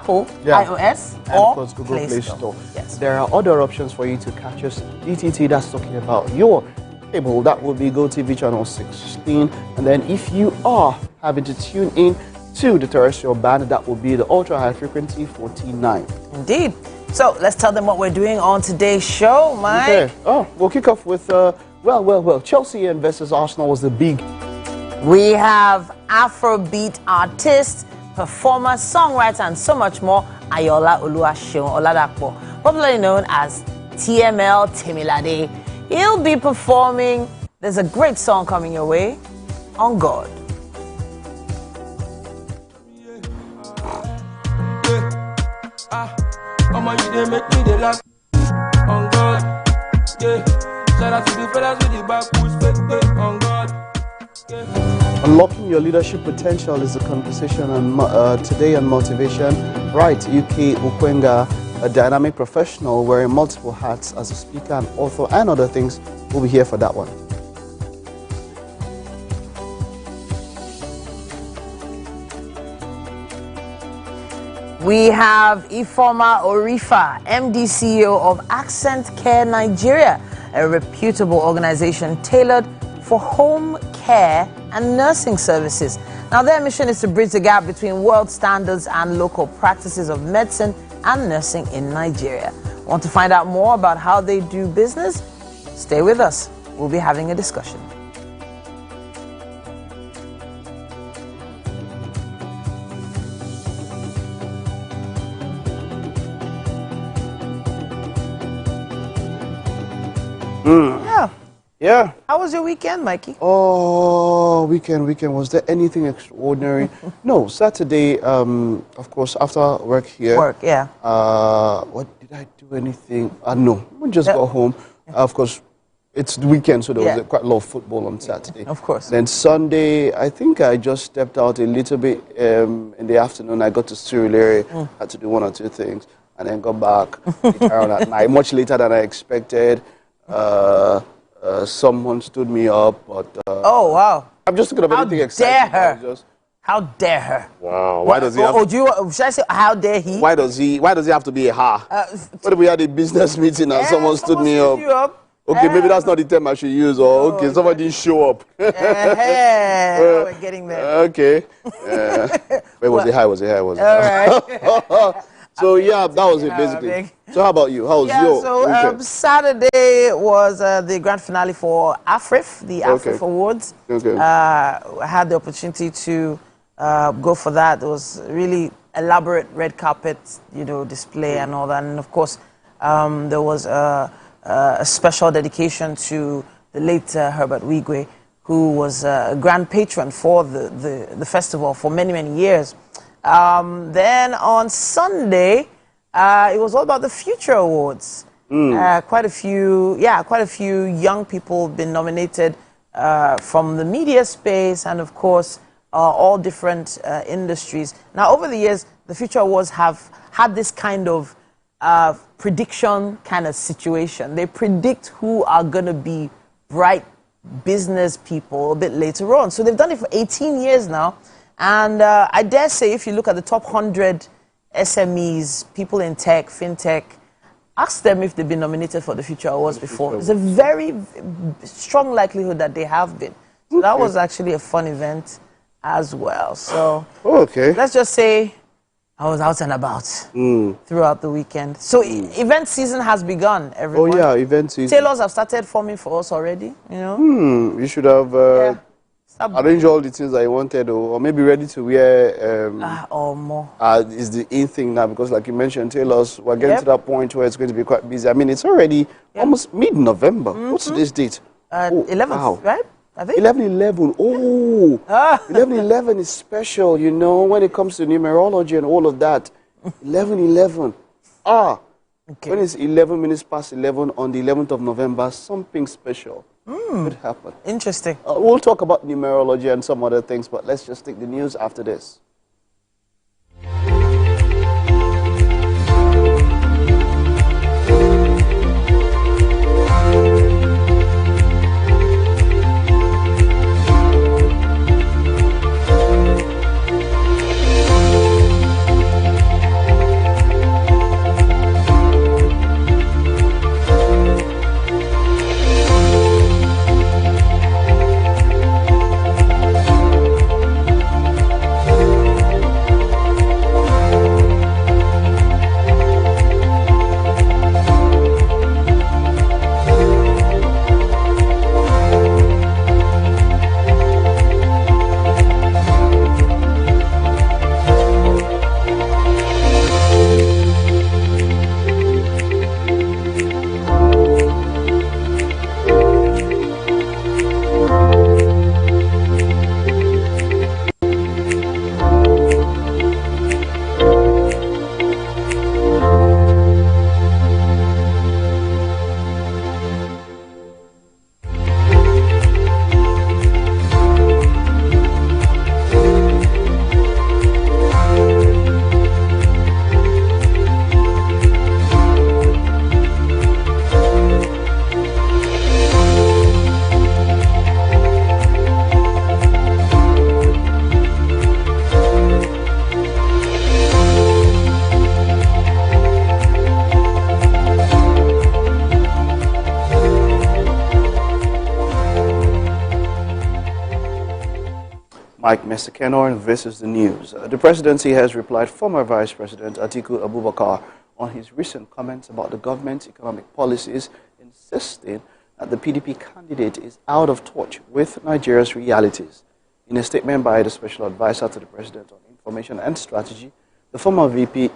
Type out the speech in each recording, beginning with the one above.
Apple, iOS, and or of course Google Play Store. Yes. There are other options for you to catch us. DTT, that's talking about your cable. That will be GOTV channel 16. And then if you are having to tune in to the terrestrial band, that will be the ultra high frequency 49. Indeed. So let's tell them what we're doing on today's show, Mike. Okay. Oh, we'll kick off with Chelsea versus Arsenal was the big. We have Afrobeat artist, performer, songwriter, and so much more. Ayola Oluwaseun Oladapo, popularly known as TML Temilade. He'll be performing. There's a great song coming your way, On God. Unlocking your leadership potential is the conversation on, today on Motivation. Right, UK Ukwenga, a dynamic professional wearing multiple hats as a speaker and author and other things, will be here for that one. We have Ifeoma Orifa, MD CEO of Accent Care Nigeria, a reputable organization tailored for home care and nursing services. Now, their mission is to bridge the gap between world standards and local practices of medicine and nursing in Nigeria. Want to find out more about how they do business? Stay with us. We'll be having a discussion. Yeah. How was your weekend, Mikey? Oh, weekend. Was there anything extraordinary? No, Saturday, of course, after work here. What did I do anything? No, we just got home. Of course, it's the weekend, so there was quite a lot of football on Saturday. Of course. Then Sunday, I think I just stepped out a little bit in the afternoon. I got to Surulere, had to do one or two things, and then got back around at night, much later than I expected. Someone stood me up, but oh wow! I'm just thinking of anything exciting. How dare her? Wow! Why does he have? Should I say how dare he? Why does he have to be a ha? What if we had a business meeting and someone stood me up? Okay, maybe that's not the term I should use. Or okay, somebody didn't show up. We're getting there. Okay. Wait, was it high? All right. So yeah, that was it basically. So how about you? How was your weekend? Saturday was the grand finale for AFRIF, the AFRIF Awards. Okay. I had the opportunity to go for that. It was really elaborate red carpet, display and all that. And of course, there was a special dedication to the late Herbert Wigwe, who was a grand patron for the festival for many, many years. Then on Sunday, it was all about the Future Awards. Quite a few young people have been nominated from the media space and, of course, all different industries. Now, over the years, the Future Awards have had this kind of prediction kind of situation. They predict who are going to be bright business people a bit later on. So they've done it for 18 years now. And I dare say, if you look at the top 100 SMEs, people in tech, fintech, ask them if they've been nominated for the Future Awards before. There's a very strong likelihood that they have been. So that was actually a fun event as well. So let's just say I was out and about throughout the weekend. So event season has begun, everyone. Oh yeah, event season. Tailors have started forming for us already, You should have... arrange all the things that you wanted, or maybe ready to wear. Or more. Is the in thing now, because like you mentioned, tailors, we're getting to that point where it's going to be quite busy. I mean, it's already almost mid-November. What's today's date? 11th, right? I think 11/11. Oh, 11/11 is special, when it comes to numerology and all of that. 11/11. When it's 11 minutes past 11 on the 11th of November, something special could happen. Interesting. We'll talk about numerology and some other things, but let's just take the news after this. Mike Mesekenor versus the News. The presidency has replied former Vice President Atiku Abubakar on his recent comments about the government's economic policies, insisting that the PDP candidate is out of touch with Nigeria's realities. In a statement by the Special Advisor to the President on Information and Strategy, the former VP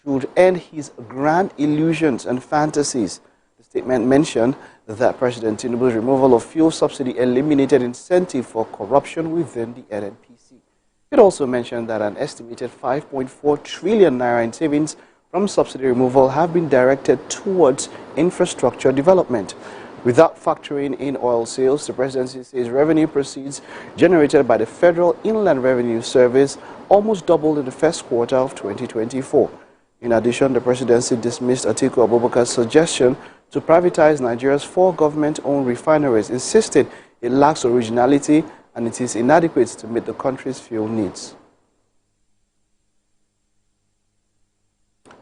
should end his grand illusions and fantasies. The statement mentioned that President Tinubu's removal of fuel subsidy eliminated incentive for corruption within the NNPC. It also mentioned that an estimated 5.4 trillion naira in savings from subsidy removal have been directed towards infrastructure development. Without factoring in oil sales, the presidency says revenue proceeds generated by the Federal Inland Revenue Service almost doubled in the first quarter of 2024. In addition, the presidency dismissed Atiku Abubakar's suggestion to privatize Nigeria's 4 government-owned refineries, insisting it lacks originality and it is inadequate to meet the country's fuel needs.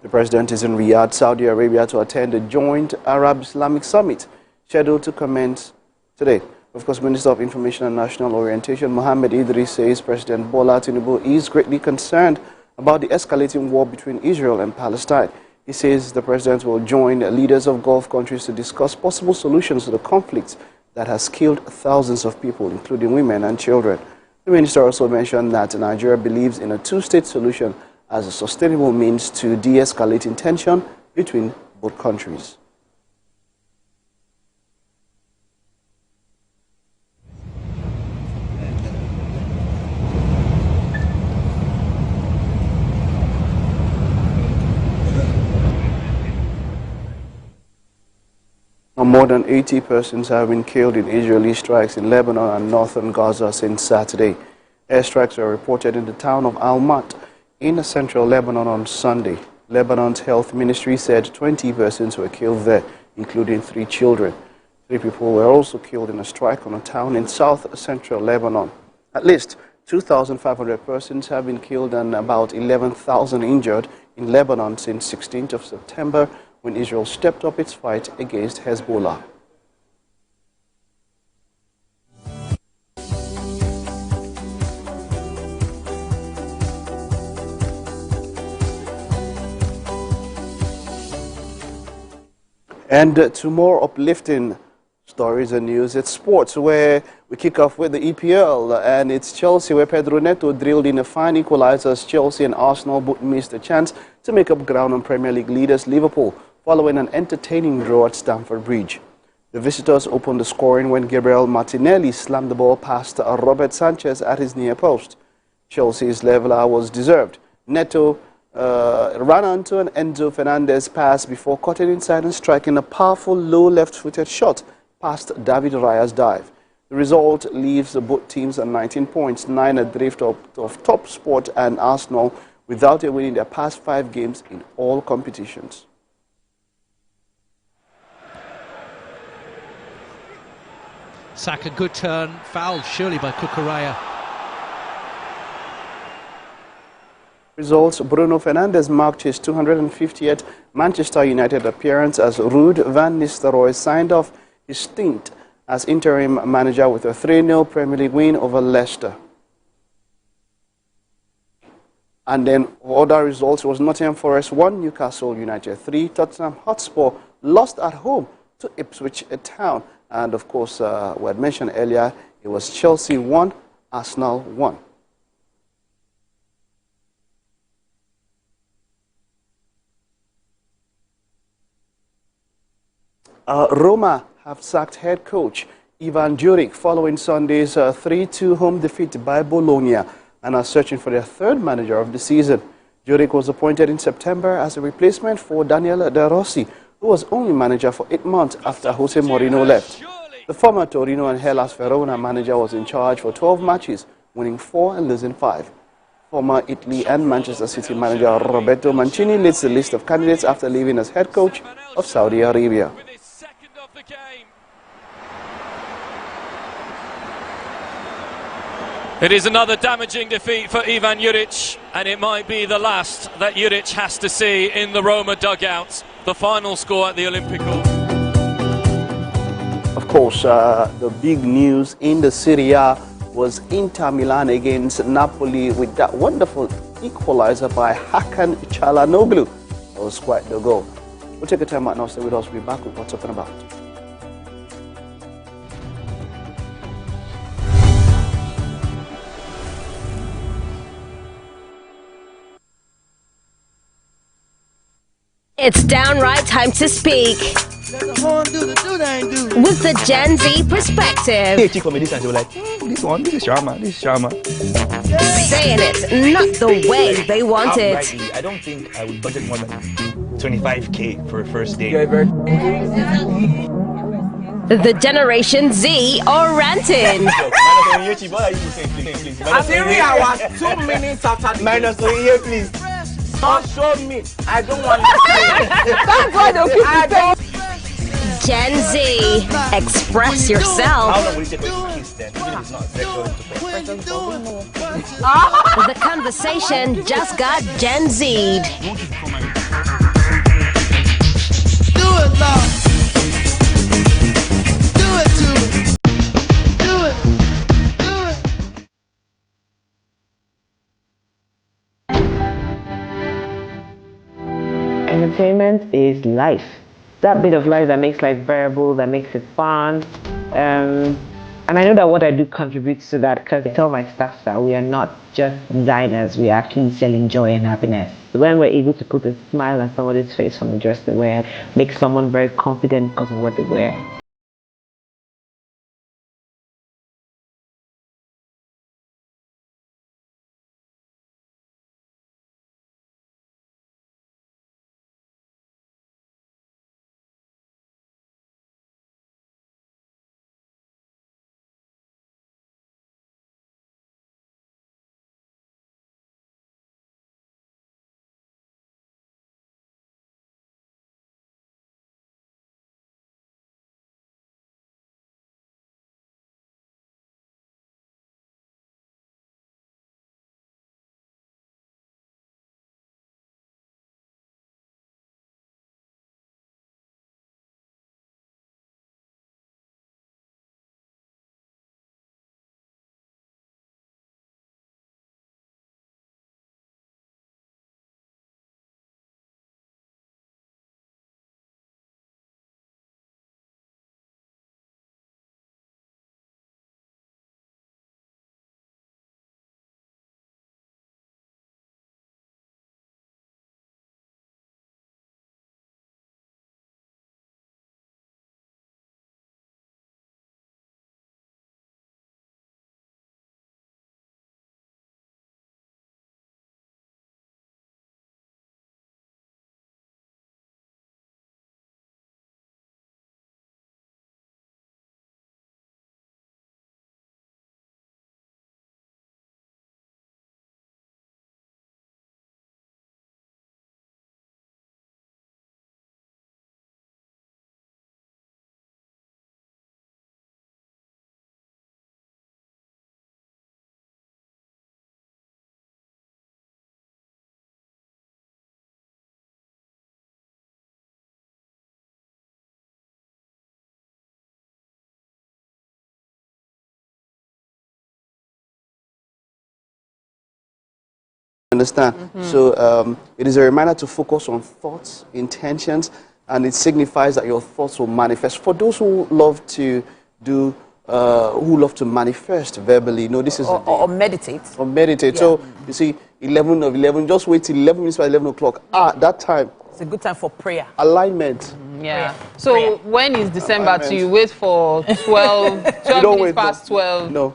The president is in Riyadh, Saudi Arabia, to attend the joint Arab-Islamic summit scheduled to commence today. Of course, Minister of Information and National Orientation Mohammed Idris says President Bola Tinubu is greatly concerned about the escalating war between Israel and Palestine. He says the president will join leaders of Gulf countries to discuss possible solutions to the conflict that has killed thousands of people, including women and children. The minister also mentioned that Nigeria believes in a two-state solution as a sustainable means to de-escalating tension between both countries. More than 80 persons have been killed in Israeli strikes in Lebanon and northern Gaza since Saturday. Airstrikes were reported in the town of Almat in central Lebanon on Sunday. Lebanon's health ministry said 20 persons were killed there, including 3 children. 3 people were also killed in a strike on a town in south-central Lebanon. At least 2,500 persons have been killed and about 11,000 injured in Lebanon since 16th of September, when Israel stepped up its fight against Hezbollah. And to more uplifting stories and news, it's sports, where we kick off with the EPL, and it's Chelsea, where Pedro Neto drilled in a fine equalizer as Chelsea and Arsenal both missed a chance to make up ground on Premier League leaders Liverpool, following an entertaining draw at Stamford Bridge. The visitors opened the scoring when Gabriel Martinelli slammed the ball past Robert Sanchez at his near post. Chelsea's leveler was deserved. Neto ran onto an Enzo Fernandez pass before cutting inside and striking a powerful low left-footed shot past David Raya's dive. The result leaves both teams on 19 points, 9 adrift of top Sport and Arsenal, without a win in their past 5 games in all competitions. Saka, good turn, fouled surely by Cucurella. Results: Bruno Fernandes marked his 250th Manchester United appearance as Ruud van Nistelrooy signed off his stint as interim manager with a 3-0 Premier League win over Leicester. And then other results was Nottingham Forest 1, Newcastle United 3, Tottenham Hotspur lost at home to Ipswich Town. And of course, we had mentioned earlier, it was Chelsea 1, Arsenal 1. Roma have sacked head coach Ivan Juric following Sunday's 3-2 home defeat by Bologna and are searching for their 3rd manager of the season. Juric was appointed in September as a replacement for Daniele De Rossi, who was only manager for 8 months after Jose Mourinho left. The former Torino and Hellas Verona manager was in charge for 12 matches, winning 4 and losing 5. Former Italy and Manchester City manager Roberto Mancini leads the list of candidates after leaving as head coach of Saudi Arabia. It is another damaging defeat for Ivan Juric, and it might be the last that Juric has to see in the Roma dugout. The final score at the Olimpico. Of course, the big news in the Serie A was Inter Milan against Napoli with that wonderful equalizer by Hakan Çalhanoğlu. That was quite the goal. We'll take a time out now, stay with us, we'll be back with what's talking about. It's downright time to speak with the Gen Z perspective. They for me this and they were like, this is Sharma, Saying it not the way they want it. I don't think I would budget more than 25K for a first day. The Generation Z are ranting. I'm hearing hours 2 minutes after the Minus here, please. Don't show me. I don't want to see. That's why they'll keep Gen Z, express yourself. How long will it take for you to kiss then? Even if it's not sexual intercourse. The conversation just got Gen Z'd. Do it, love. Do it to me. Do it. Do it. Entertainment is life. That bit of life that makes life bearable, that makes it fun. And I know that what I do contributes to that, because I tell my staff that we are not just designers, we are actually selling joy and happiness. When we're able to put a smile on somebody's face from the dress they wear, make someone very confident because of what they wear. Understand? So it is a reminder to focus on thoughts, intentions, and it signifies that your thoughts will manifest. For those who love to do, who love to manifest verbally, this is or meditate. Or meditate. Yeah. So you see, 11 of 11. Just wait till 11 minutes by 11 o'clock. That time. It's a good time for prayer. Alignment. Yeah. So when is December? Do you wait for 12 minutes past 12? No.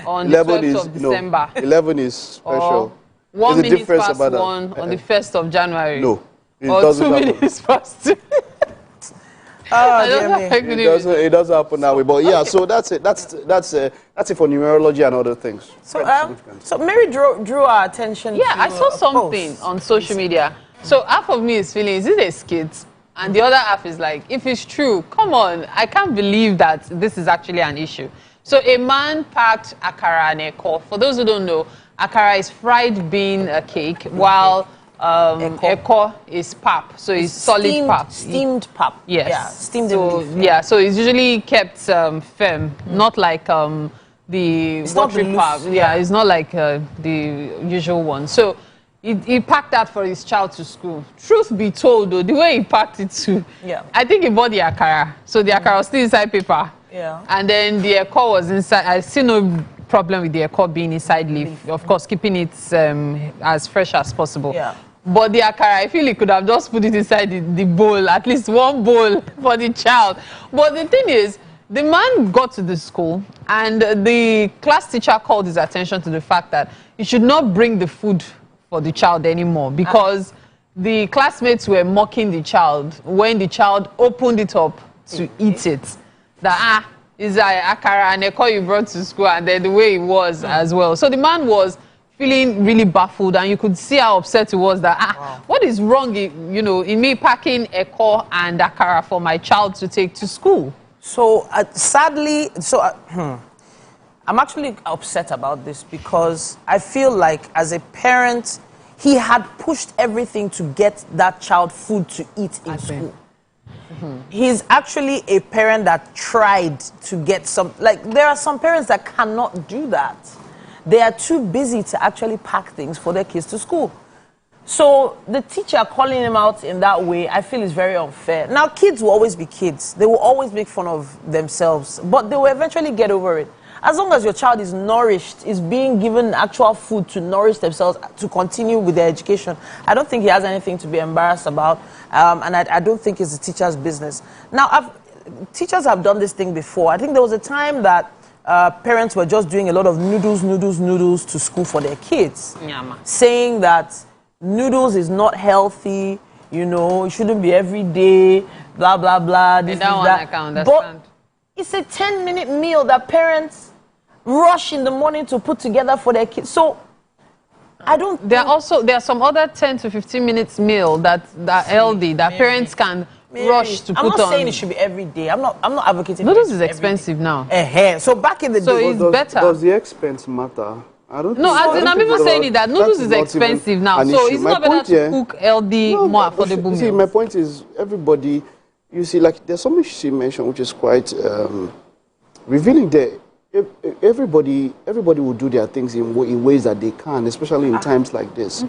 On the 12th of December. 11 is special. 1 minute past 1 on the 1st of January. No, it doesn't happen. 2 minutes past 2. It doesn't happen that way. But yeah, so that's it. That's it for numerology and other things. So Mary drew our attention. Yeah, to I saw something on social media. So half of me is feeling, is it a skit? And the other half is like, if it's true, come on, I can't believe that this is actually an issue. So a man packed akara and eko. For those who don't know, akara is fried bean cake, while eko is pap. So it's solid pap. Steamed pap. Yes. Yeah, steamed so, yeah, so it's usually kept firm, not like the watering park. Yeah, it's not like the usual one. So he packed that for his child to school. Truth be told, though, the way he packed it to, I think he bought the akara. So the akara was still inside paper. Yeah. And then the ekor was inside. I see no problem with the ekor being inside leaf. Of course, keeping it as fresh as possible. Yeah. But the akara, I feel he could have just put it inside the bowl, at least one bowl for the child. But the thing is, the man got to the school and the class teacher called his attention to the fact that he should not bring the food for the child anymore because the classmates were mocking the child when the child opened it up to eat it. That, is an akara and ekor you brought to school, and then the way it was as well. So the man was feeling really baffled, and you could see how upset he was that, what is wrong, in me packing ekor and akara for my child to take to school? So, sadly, I'm actually upset about this because I feel like as a parent, he had pushed everything to get that child food to eat in school. He's actually a parent that tried to get some, like there are some parents that cannot do that. They are too busy to actually pack things for their kids to school. So the teacher calling him out in that way, I feel is very unfair. Now, kids will always be kids. They will always make fun of themselves, but they will eventually get over it. As long as your child is nourished, is being given actual food to nourish themselves, to continue with their education, I don't think he has anything to be embarrassed about, and I don't think it's the teacher's business. Now, teachers have done this thing before. I think there was a time that parents were just doing a lot of noodles to school for their kids, saying that noodles is not healthy, it shouldn't be every day, blah, blah, blah, this, that. But it's a 10-minute meal that parents rush in the morning to put together for their kids. So I don't. There are some other 10 to 15 minutes meal that healthy that parents can rush to put on. I'm not saying it should be every day. I'm not advocating. Noodles is expensive now. So back in the day, so it's better. Does the expense matter? I don't. No, I'm even saying that noodles is expensive now. So it's not better to cook healthy, more affordable meals. See, my point is everybody. You see, like there's something she mentioned which is quite revealing there. Everybody will do their things in ways that they can, especially in times like this.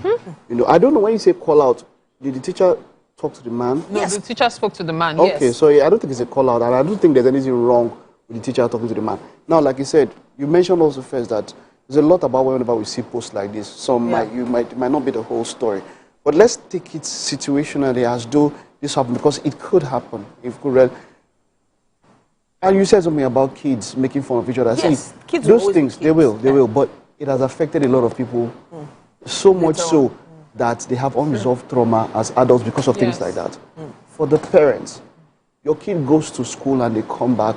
I don't know when you say call out. Did the teacher talk to the man? No, the teacher spoke to the man. Okay, so I don't think it's a call out, and I don't think there's anything wrong with the teacher talking to the man. Now, like you said, you mentioned also first that there's a lot about whenever we see posts like this. Some might not be the whole story, but let's take it situationally as though this happened because it could happen. And you said something about kids making fun of each other. Yes, see, kids those things they will, but it has affected a lot of people so much so that they have unresolved trauma as adults because of things like that. For the parents, your kid goes to school and they come back,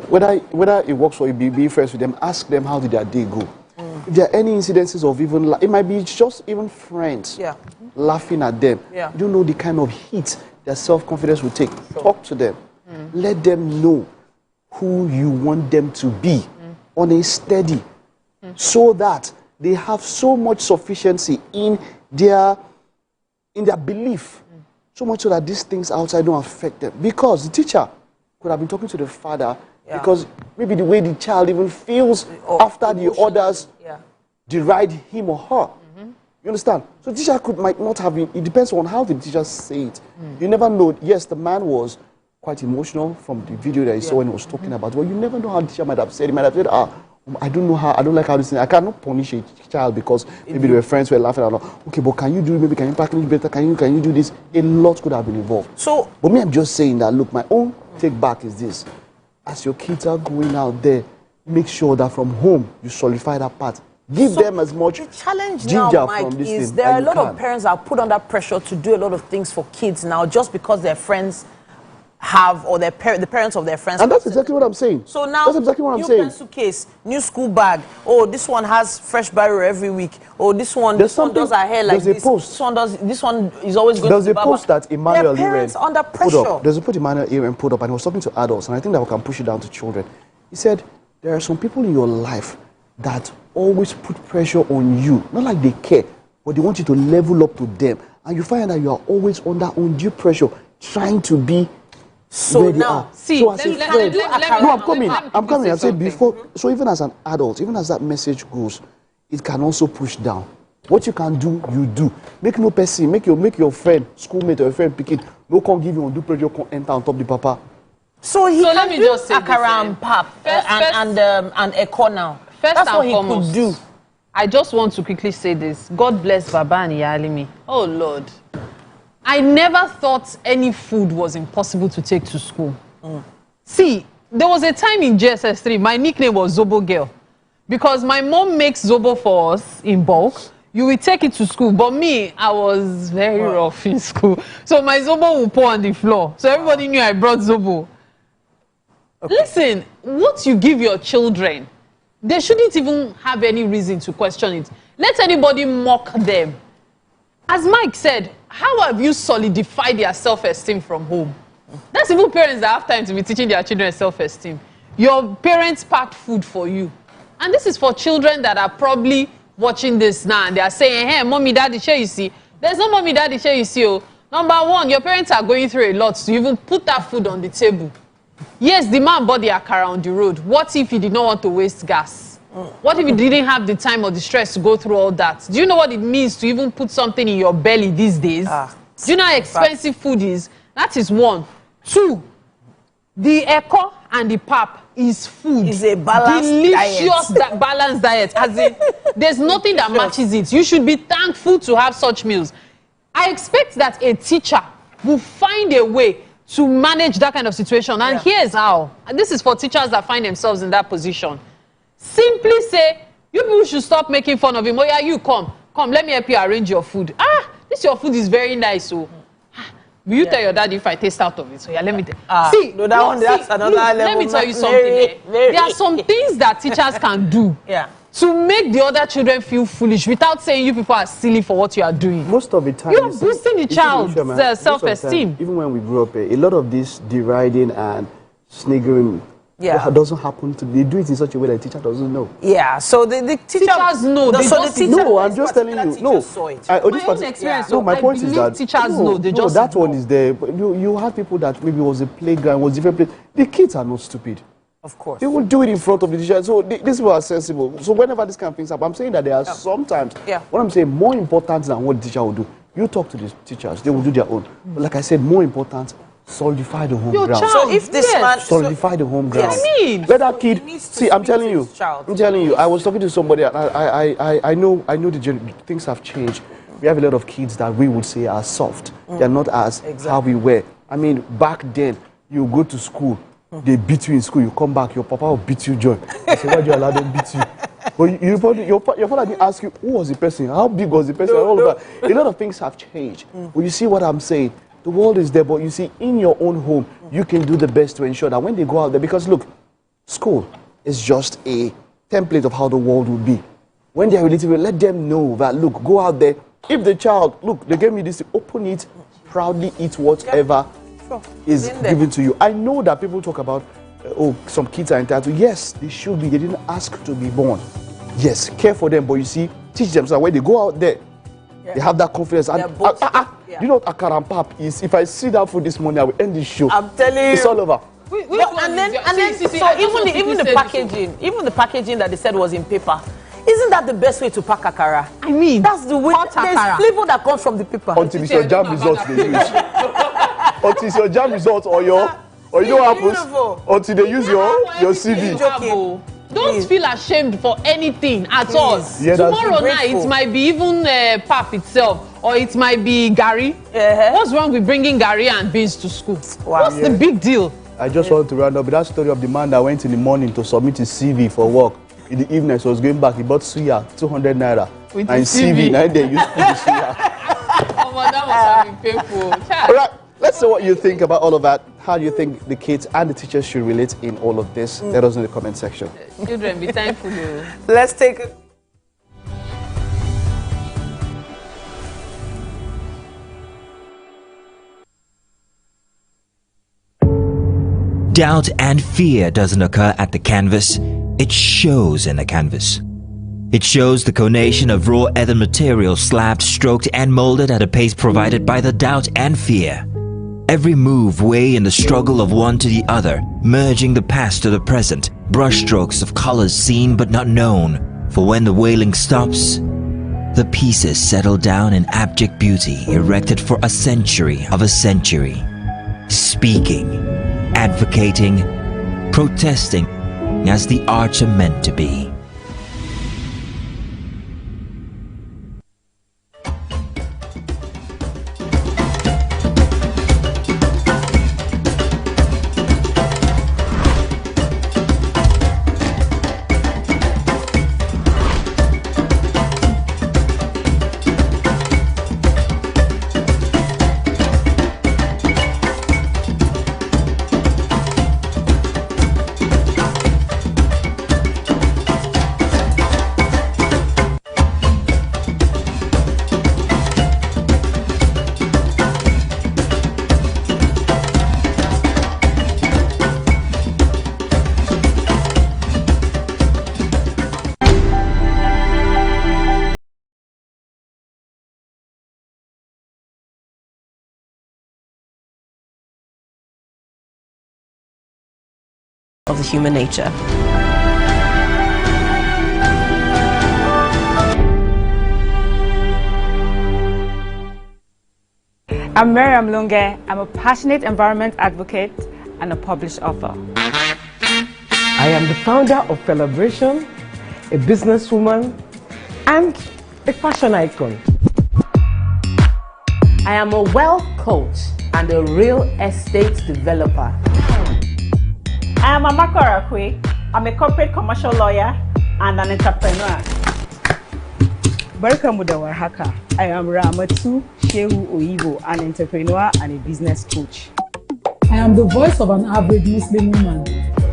whether it works or you be friends with them, ask them how did their day go. If there are any incidences of even, it might be just even friends laughing at them. You don't know the kind of hit their self-confidence will take. Talk to them. Let them know who you want them to be on a steady so that they have so much sufficiency in their belief, so much so that these things outside don't affect them. Because the teacher could have been talking to the father because maybe the way the child even feels after the others deride him or her. You understand? So the teacher might not have been, it depends on how the teacher say it. You never know. Yes, the man was quite emotional from the video that he saw when he was talking about. Well, you never know how the teacher might have said. He might have said, I don't like how this thing, I cannot punish a child because maybe they were friends who were laughing at her. Okay, but can you do, maybe can you package better, can you do this? A lot could have been involved. So, but me, I'm just saying that, look, my own take back is this. As your kids are going out there, make sure that from home, you solidify that part. Give them as much the challenge now, Mike, is there are a lot of parents that are put under pressure to do a lot of things for kids now just because their friends have, or the parents of their friends. And that's exactly what I'm saying. So now, that's exactly what I'm saying. New pencil case, new school bag. Oh, this one has fresh barrel every week. Oh, this one does her hair like this. This one is always going to the barber. There's a post that Emmanuel Their parents under pressure. Put up. There's a post Emmanuel Aaron put up, and he was talking to adults, and I think that we can push it down to children. He said, there are some people in your life that always put pressure on you. Not like they care, but they want you to level up to them. And you find that you are always under undue pressure, trying to be So now, see, so I'm coming. I say before. So even as an adult, even as that message goes, it can also push down. What you can do, you do. Make no person, make your friend, schoolmate or friend picking. No come give you undue pressure, come enter on top the papa. So he can do akara and pap and eko now. That's what he could do. I just want to quickly say this. God bless Baba and Iyalimi. Oh Lord. I never thought any food was impossible to take to school. See, there was a time in JSS3, my nickname was Zobo Girl. Because my mom makes Zobo for us in bulk. You will take it to school. But me, I was very rough in school. So my Zobo will pour on the floor. So everybody knew I brought Zobo. Okay. Listen, what you give your children, they shouldn't even have any reason to question it. Let anybody mock them. As Mike said, how have you solidified their self-esteem from home? That's even parents that have time to be teaching their children self-esteem. Your parents packed food for you. And this is for children that are probably watching this now and they are saying, hey, mommy, daddy, share you see. There's no mommy, daddy, share you see. Oh. Number one, your parents are going through a lot to even put that food on the table. Yes, the man bought the akara on the road. What if he did not want to waste gas? What if he didn't have the time or the stress to go through all that? Do you know what it means to even put something in your belly these days? Do you know how expensive food is? That is one. Two, the eko and the pap is food. It's a balanced balanced diet. As in, there's nothing that matches it. You should be thankful to have such meals. I expect that a teacher will find a way to manage that kind of situation. And here's how. And this is for teachers that find themselves in that position. Simply say, you people should stop making fun of him. Oh yeah, you come, let me help you arrange your food. This your food is very nice. So, will you tell your dad if I taste out of it? So yeah, let me see. No, that's another level. Let me tell you something. There are some things that teachers can do to make the other children feel foolish without saying you people are silly for what you are doing. Most of the time, you're boosting the child's self-esteem. Even when we grew up, a lot of this deriding and sniggering doesn't happen to. They do it in such a way that the teacher doesn't know. Yeah, so the teachers know. No, I'm just telling you. No, my own experience. No, my point is that teachers know. They just that one is there. But you have people that maybe was a playground, was different place. The kids are not stupid. Of course. They will do it in front of the teacher. So these people are sensible. So whenever this kind of things happen, I'm saying that there are sometimes, what I'm saying, more important than what the teacher will do. You talk to the teachers, they will do their own. But like I said, more important, solidify the home ground. So if this man... Solidify the home ground. Yes. Let that kid... See, I'm telling you. I was talking to somebody, and I know the things have changed. We have a lot of kids that we would say are soft. They're not as how we were. I mean, back then, you go to school, they beat you in school, you come back, your papa will beat you, John. I say, why do you allow them beat you? But your father didn't ask you, who was the person? How big was the person? All of that. A lot of things have changed. But you see what I'm saying? The world is there, but you see, in your own home, you can do the best to ensure that when they go out there, because look, school is just a template of how the world will be. When they're relative, let them know that, look, go out there. If the child, look, they gave me this, open it, proudly eat whatever is given to you. I know that people talk about, some kids are entitled. Yes, they should be. They didn't ask to be born. Yes, care for them, but you see, teach them. So when they go out there, they have that confidence. And, you know what akara and pap is? If I see that food this morning, I will end this show. I'm telling you. It's all over. So even the packaging that they said was in paper, isn't that the best way to pack akara? I mean, that's the way. There's flavor that comes from the paper. Until it's your jam results they use. Until it's your jam results or you know what happens? Until they use your CV. Don't feel ashamed for anything at all. Yeah, tomorrow night, it might be even pap itself, or it might be gari. What's wrong with bringing gari and beans to school? What's the big deal? I just want to round up with that story of the man that went in the morning to submit his CV for work. In the evening, so he was going back. He bought suya, 200 naira. With and CV. Now they used to the suya. That must have been painful. All right. Let's see what you think about all of that. How do you think the kids and the teachers should relate in all of this? Let us know in the comment section. Children, be thankful. Let's take it. Doubt and fear doesn't occur at the canvas. It shows in the canvas. It shows the conation of raw earthen material slabbed, stroked and molded at a pace provided by the doubt and fear. Every move weigh in the struggle of one to the other, merging the past to the present, brushstrokes of colors seen but not known. For when the wailing stops, the pieces settle down in abject beauty, erected for a century of a century. Speaking, advocating, protesting as the arts are meant to be. Of the human nature. I'm Miriam Lunge. I'm a passionate environment advocate and a published author. I am the founder of Celebration, a businesswoman, and a fashion icon. I am a wealth coach and a real estate developer. I am Amako Arakwe. I'm a corporate commercial lawyer and an entrepreneur. Barka Muda Warhaka. I am Ramatu Shehu Oyibo, an entrepreneur and a business coach. I am the voice of an average Muslim woman,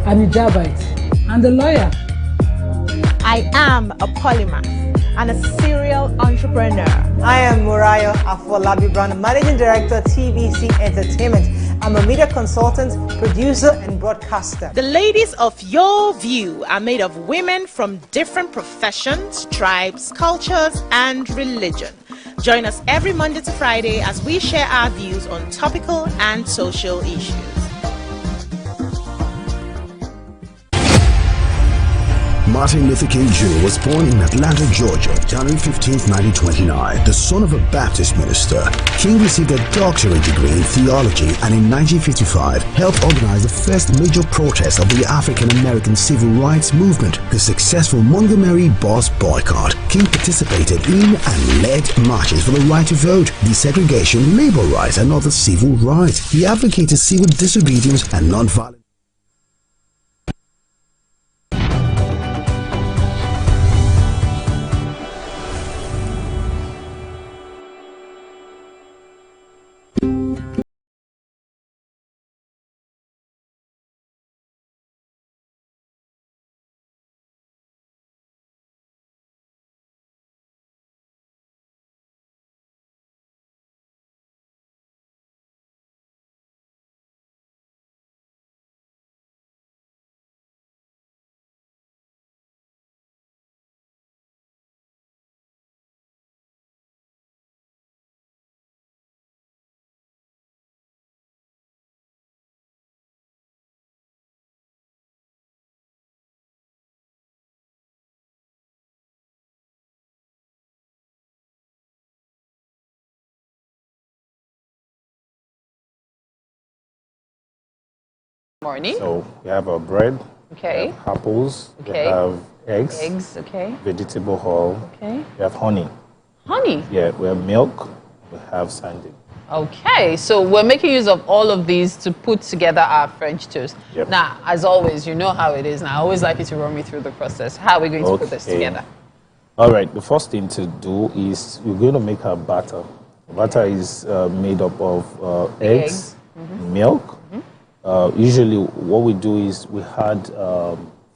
an hijabite, and a lawyer. I am a polymath and a serial entrepreneur. I am Murayo Afolabi Brown, Managing Director, TVC Entertainment. I'm a media consultant, producer, and broadcaster. The ladies of Your View are made of women from different professions, tribes, cultures, and religion. Join us every Monday to Friday as we share our views on topical and social issues. Martin Luther King Jr. was born in Atlanta, Georgia, January 15, 1929. The son of a Baptist minister, King received a doctorate degree in theology and in 1955 helped organize the first major protest of the African American civil rights movement, the successful Montgomery bus boycott. King participated in and led marches for the right to vote, desegregation, labor rights, and other civil rights. He advocated civil disobedience and nonviolence. Morning. So we have our bread. Okay. We have apples. Okay. We have eggs. Eggs. Okay. Vegetable oil. Okay. We have honey. Honey. Yeah. We have milk. We have sanding. Okay. So we're making use of all of these to put together our French toast. Yep. Now, as always, you know how it is. Now, I always like you to run me through the process. How are we going to put this together? All right. The first thing to do is we're going to make our batter. The batter is made up of eggs, milk. Usually what we do is we add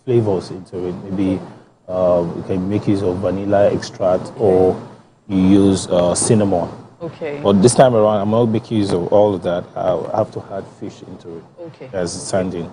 flavors into it. Maybe you can make use of vanilla extract or you use cinnamon. Okay. But this time around, I'm not making use of all of that. I have to add fish into it as sanding.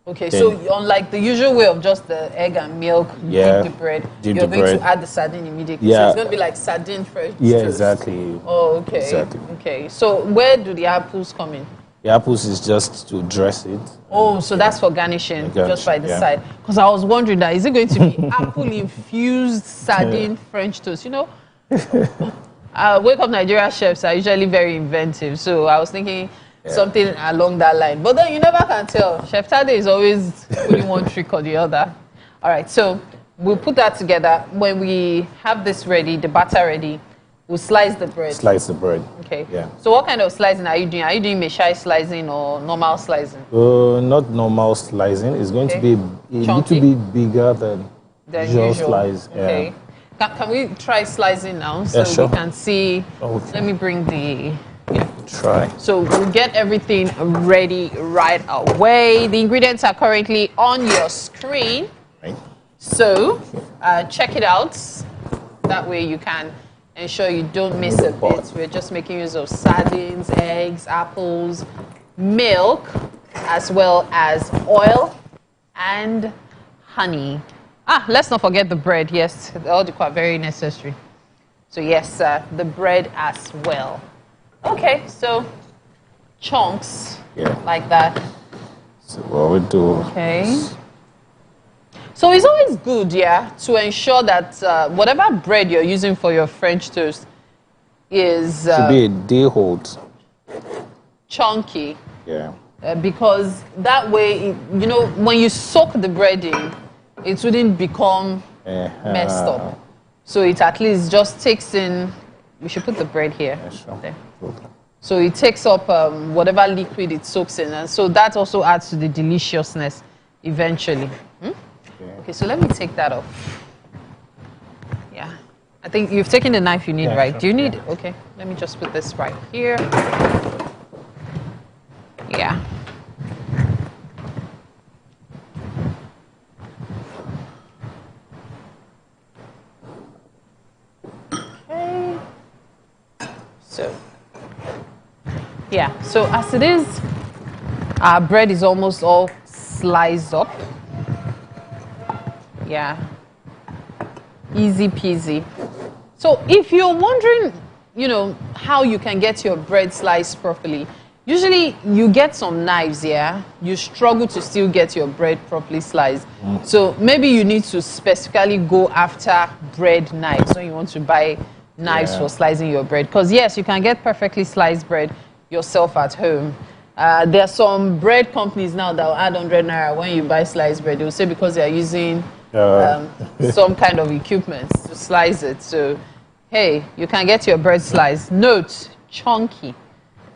Okay, then, so unlike the usual way of just the egg and milk, dip the bread, you're going to add the sardine immediately. Yeah. So it's going to be like sardine fresh. Yeah, exactly. Oh, okay. Exactly. Okay, so where do the apples come in? The apples is just to dress it. Oh, so that's for garnishing, just by the side. Because I was wondering that, is it going to be apple-infused sardine French toast? You know, Wake Up Nigeria chefs are usually very inventive. So I was thinking something along that line. But then you never can tell. Chef Tade is always putting one trick or the other. All right, so we'll put that together. When we have this ready, the batter ready, we'll slice the bread. Slice the bread. Okay. Yeah. So what kind of slicing are you doing? Are you doing meshai slicing or normal slicing? Not normal slicing. It's going to be a little bit bigger than usual slice. Okay. Yeah. Can we try slicing now so sure. we can see? Okay. Let me bring the... Try. So we'll get everything ready right away. The ingredients are currently on your screen. Right. So check it out. That way you can ensure you don't miss a bit. We're just making use of sardines, eggs, apples, milk, as well as oil and honey. Let's not forget the bread. Yes, all the quite very necessary. So yes, the bread as well. Okay, so chunks like that. So what we do? Okay. So it's always good, to ensure that whatever bread you're using for your French toast is... should be a day old. Chunky. Yeah. Because that way, you know, when you soak the bread in, it wouldn't become messed up. So it at least just takes in... We should put the bread here. Yeah, sure. There. So it takes up whatever liquid it soaks in. And so that also adds to the deliciousness eventually. Okay, so let me take that off. Yeah. I think you've taken the knife you need, right? Sure. Do you need... Okay, let me just put this right here. Yeah. Okay. So, so as it is, our bread is almost all sliced up. Yeah, easy peasy. So if you're wondering, you know, how you can get your bread sliced properly, usually you get some knives, you struggle to still get your bread properly sliced. So maybe you need to specifically go after bread knives when you want to buy knives for slicing your bread. Because yes, you can get perfectly sliced bread yourself at home. There are some bread companies now that will add 100 naira when you buy sliced bread. They will say because they are using some kind of equipment to slice it. So, hey, you can get your bread sliced. Note, chunky.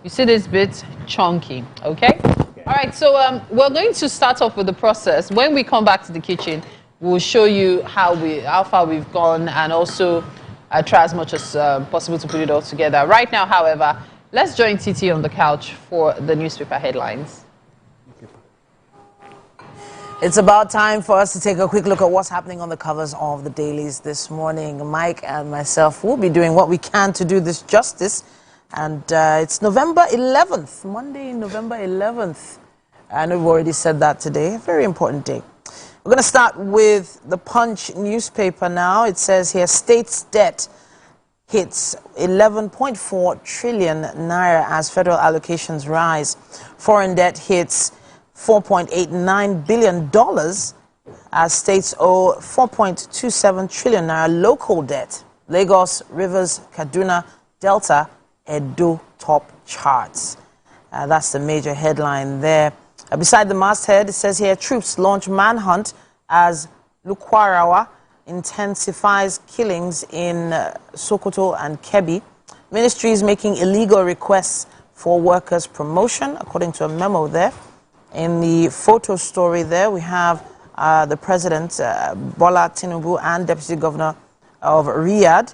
You see this bit? Chunky, okay? All right, so we're going to start off with the process. When we come back to the kitchen, we'll show you how far we've gone and also try as much as possible to put it all together. Right now, however, let's join Titi on the couch for the newspaper headlines. It's about time for us to take a quick look at what's happening on the covers of the dailies this morning. Mike and myself will be doing what we can to do this justice. And it's November 11th, Monday, November 11th. I know we've already said that today. A very important day. We're going to start with the Punch newspaper now. It says here, state's debt hits 11.4 trillion naira as federal allocations rise. Foreign debt hits $4.89 billion as states owe 4.27 trillion naira local debt. Lagos, Rivers, Kaduna, Delta, Edo top charts. That's the major headline there. Beside the masthead, it says here, troops launch manhunt as Lukwarawa intensifies killings in Sokoto and Kebbi. Ministry is making illegal requests for workers' promotion, according to a memo there. In the photo story there, we have the President, Bola Tinubu, and Deputy Governor of Riyadh,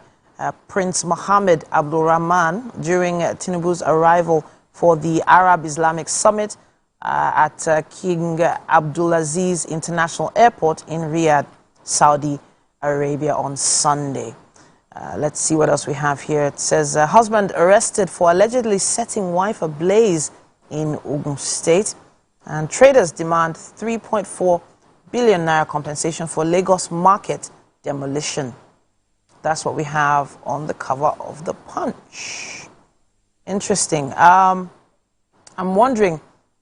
Prince Mohammed Abdul Rahman, during Tinubu's arrival for the Arab Islamic Summit at King Abdulaziz International Airport in Riyadh, Saudi Arabia on Sunday. Let's see what else we have here. It says, husband arrested for allegedly setting wife ablaze in Ogun State. And traders demand 3.4 billion naira compensation for Lagos market demolition. That's what we have on the cover of the Punch. Interesting. I'm wondering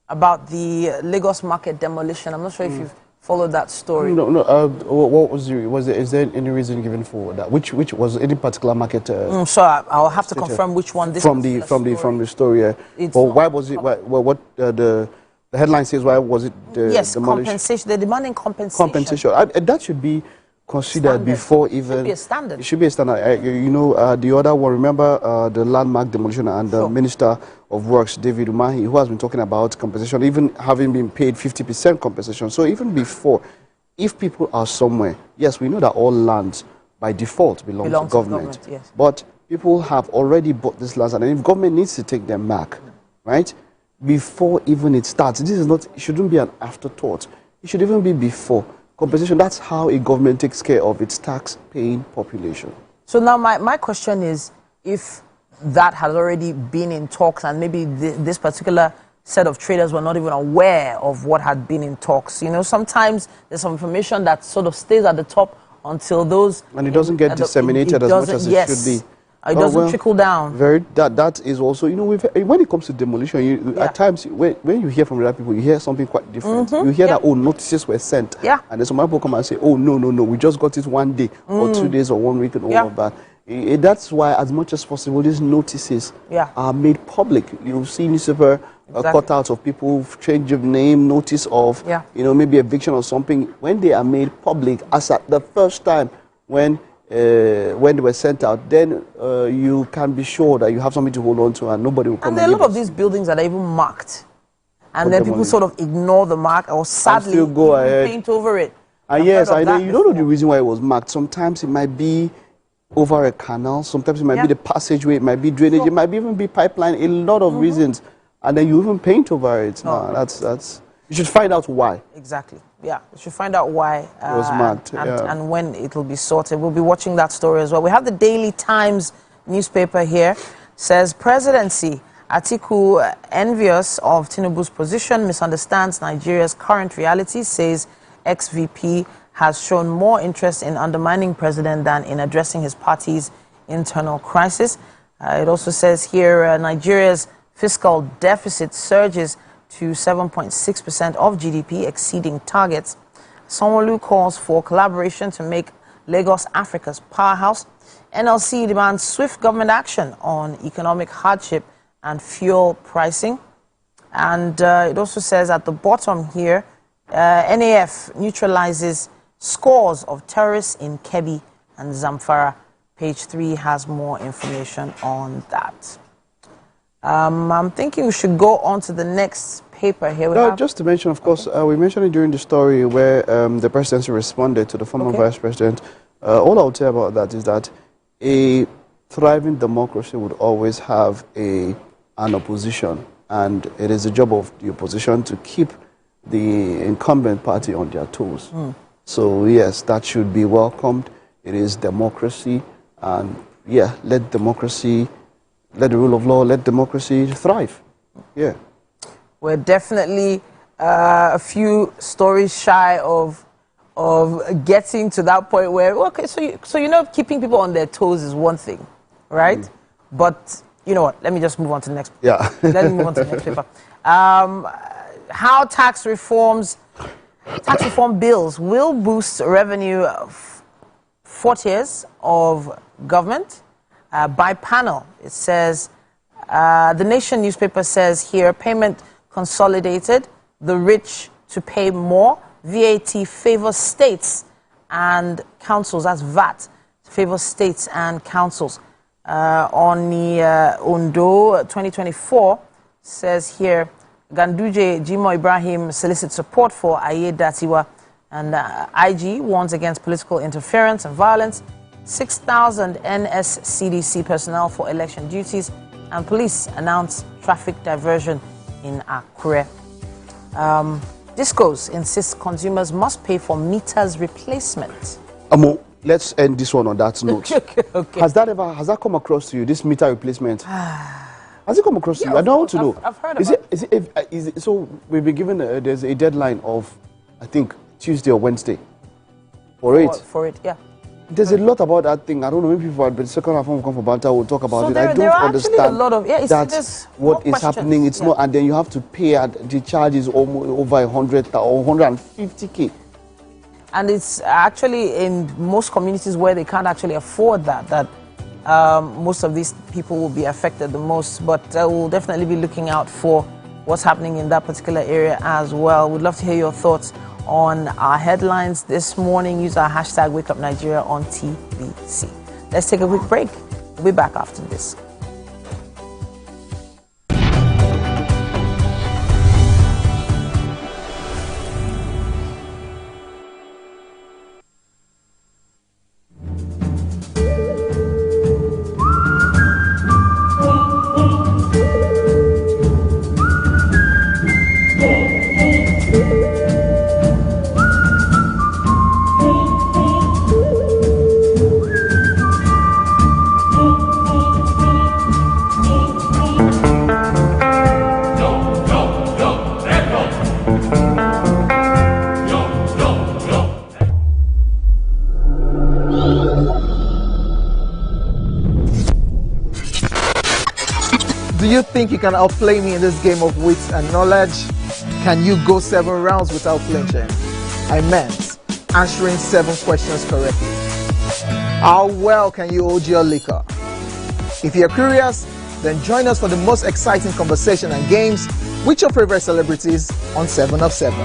about the Lagos market demolition. I'm not sure if you've followed that story. No. What was is there any reason given for that? Which was any particular market? Sure, I'll have to confirm which one. This from the story. But why was it? What the headline says? Why was it? Yes, compensation. They're demanding compensation. Compensation. That should be considered standard. Before even. It should be a standard. It should be a standard. The other one. Remember the landmark demolition and the Minister of Works, David Umahi, who has been talking about compensation, even having been paid 50% compensation. So even before, if people are somewhere, yes, we know that all lands by default belong to government. Yes. But people have already bought these lands, and if government needs to take them back, right? Before even it starts, this is not. It shouldn't be an afterthought. It should even be before. Compensation, that's how a government takes care of its tax-paying population. So now my question is, if that has already been in talks and maybe this particular set of traders were not even aware of what had been in talks. Sometimes there's some information that sort of stays at the top until those... And it doesn't get disseminated as much as it should be. It doesn't trickle down. That is also, when it comes to demolition, at times, when you hear from other people, you hear something quite different. You hear that, notices were sent. Yeah. And then some people come and say, no, we just got it 1 day or 2 days or 1 week and all of that. That's why, as much as possible, these notices are made public. You'll see newspaper cutouts of people, change of name, notice of, maybe eviction or something. When they are made public, as at the first time when they were sent out, then you can be sure that you have something to hold on to and nobody will come. And there are a lot of these buildings that are even marked. And then people sort of ignore the mark or sadly still go ahead. Paint over it. And yes, I know, you don't know the reason why it was marked. Sometimes it might be over a canal, sometimes it might be the passageway, it might be drainage, it might even be pipeline, a lot of reasons. And then you even paint over it. That's you should find out why. Exactly. Yeah, you should find out why it was marked, and when it will be sorted. We'll be watching that story as well. We have the Daily Times newspaper here. Says presidency, Atiku, envious of Tinubu's position, misunderstands Nigeria's current reality, says ex-VP has shown more interest in undermining president than in addressing his party's internal crisis. It also says here Nigeria's fiscal deficit surges to 7.6% of GDP, exceeding targets. Sanwo-Olu calls for collaboration to make Lagos Africa's powerhouse. NLC demands swift government action on economic hardship and fuel pricing. And it also says at the bottom here, NAF neutralizes scores of terrorists in Kebbi and Zamfara. Page 3 has more information on that. I'm thinking we should go on to the next paper here. Just to mention, of course, we mentioned it during the story where the presidency responded to the former vice president. All I would say about that is that a thriving democracy would always have an opposition, and it is the job of the opposition to keep the incumbent party on their toes. So yes, that should be welcomed. It is democracy, and let democracy, let the rule of law, let democracy thrive. Yeah. We're definitely a few stories shy of getting to that point where, so keeping people on their toes is one thing, right? But you know what? Let me just move on to the next. Let me move on to the next paper. How tax reform bills will boost revenue of 40 years of government by panel. It says the Nation newspaper says here payment consolidated, the rich to pay more. VAT favors states and councils. That's VAT favors states and councils. On the Ondo 2024 says here, Ganduje Jimo Ibrahim solicits support for Aye Datiwa, and IG warns against political interference and violence. 6,000 NSCDC personnel for election duties, and police announce traffic diversion in Akure. Discos insists consumers must pay for meters replacement. Let's end this one on that note. Okay. Has that come across to you, this meter replacement? Has it come across to you? I don't want to know. I've heard about it. So we've been given there's a deadline of, I think, Tuesday or Wednesday for it. For it, yeah. there's a lot about that thing. I don't know, maybe for the second half when we come for banter, we'll talk about it. I don't understand a lot of, that's what is happening. It's not, and then you have to pay the charge is almost over 100 or 150K. And it's actually in most communities where they can't actually afford that most of these people will be affected the most. But we'll definitely be looking out for what's happening in that particular area as well. We'd love to hear your thoughts on our headlines this morning. Use our hashtag WakeUpNigeria on TVC. Let's take a quick break. We'll be back after this. Do you think you can outplay me in this game of wits and knowledge? Can you go 7 rounds without flinching? I meant answering 7 questions correctly. How well can you hold your liquor? If you're curious, then join us for the most exciting conversation and games with your favorite celebrities on 7 of 7.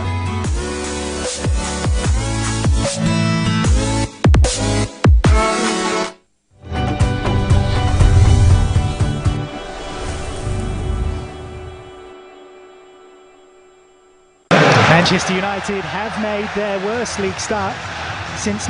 Manchester United have made their worst league start since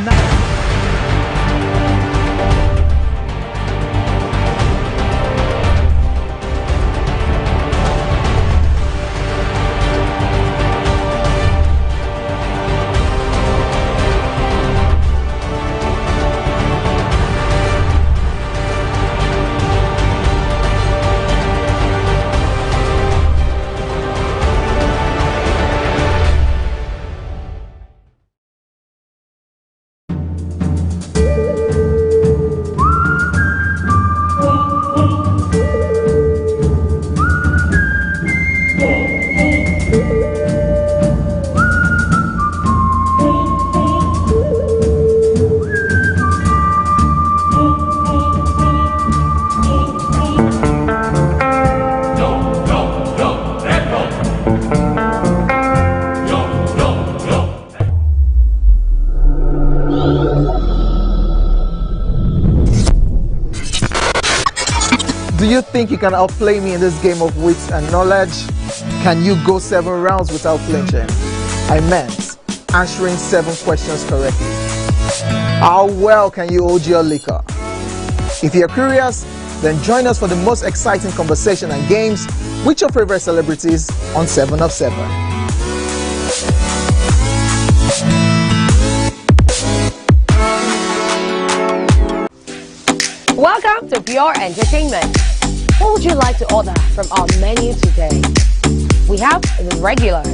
Do you think you can outplay me in this game of wits and knowledge? Can you go 7 rounds without flinching? I meant answering 7 questions correctly. How well can you hold your liquor? If you're curious, then join us for the most exciting conversation and games with your favorite celebrities on 7 of 7. Welcome to Pure Entertainment. What would you like to order from our menu today? We have the regulars.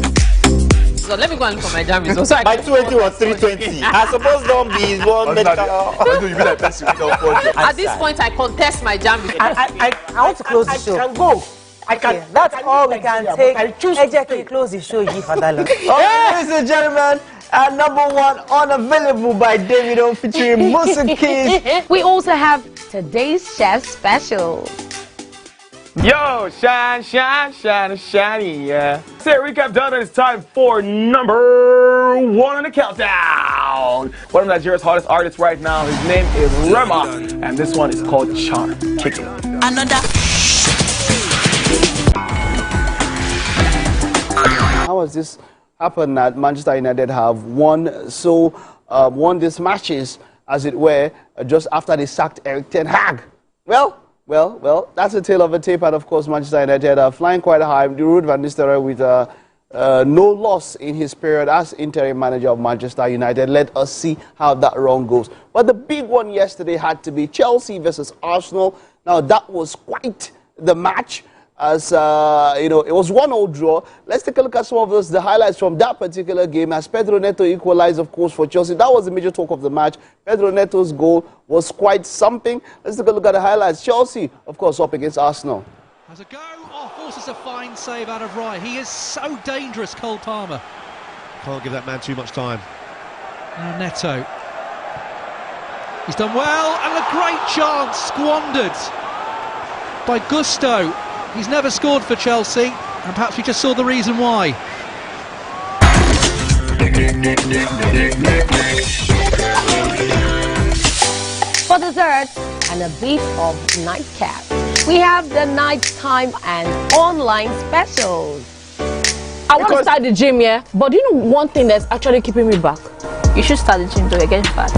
So let me go and for my jam results. My 20 was 320. I suppose don't be one medical. At this point, I contest my jam results. I want to close the show. I can go. I can. That's all we can take. I choose to close the show. Ladies and gentlemen, number 1 unavailable by Davido featuring Musa Keys. We also have today's chef special. Yo, shine, shine, shine, shiny, yeah. Say recap done, and it's time for number 1 on the countdown. One of Nigeria's hottest artists right now, his name is Rema, and this one is called Charm. Kick it. Another. How has this happened that Manchester United have won these matches, as it were, just after they sacked Eric Ten Hag? Well, that's a tale of a tape, and of course Manchester United are flying quite high. Ruud van Nistelrooy with no loss in his period as interim manager of Manchester United. Let us see how that run goes. But the big one yesterday had to be Chelsea versus Arsenal. Now that was quite the match. as you know, it was 1-0 draw. Let's take a look at some of the highlights from that particular game. As Pedro Neto equalized, of course, for Chelsea. That was the major talk of the match. Pedro Neto's goal was quite something. Let's take a look at the highlights. Chelsea, of course, up against Arsenal. Has a go. Oh, forces a fine save out of right. He is so dangerous, Cole Palmer. Can't give that man too much time. Now Neto. He's done well, and a great chance squandered by Gusto. He's never scored for Chelsea, and perhaps we just saw the reason why. For dessert and a bit of nightcap, we have the nighttime and online specials. I want to start the gym, yeah? But do you know one thing that's actually keeping me back? You should start the gym though, you're getting fat.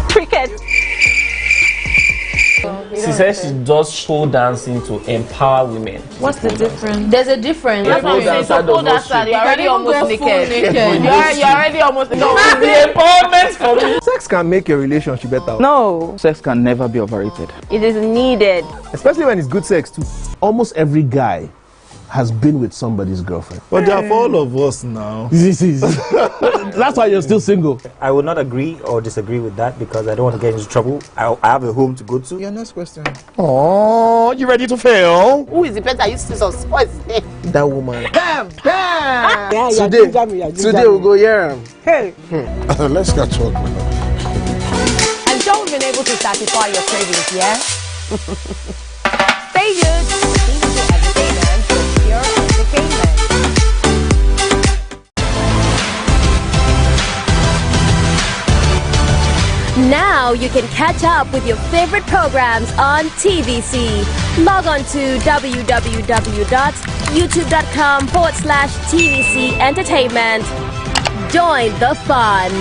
Cricket. She says she does pole dancing to empower women. What's the difference? There's a difference. That's what I'm saying. Pole dancer, you're already almost naked. You're already almost naked. No, it's the empowerment for me. Sex can make your relationship better. No. Sex can never be overrated. It is needed. Especially when it's good sex too. Almost every guy has been with somebody's girlfriend. But they are for all of us now. That's why you're still single. I would not agree or disagree with that because I don't want to get into trouble. I have a home to go to. Your next question. Oh, you ready to fail? Who is the person that used to sus? What is his name? That woman. Bam! Bam! Yeah, today we'll go here. Hey! Let's catch up. I'm sure we've been able to satisfy your cravings, yeah? Stay tuned. Entertainment for pure entertainment. Now you can catch up with your favorite programs on TVC. Log on to www.youtube.com/TVC Entertainment. Join the fun.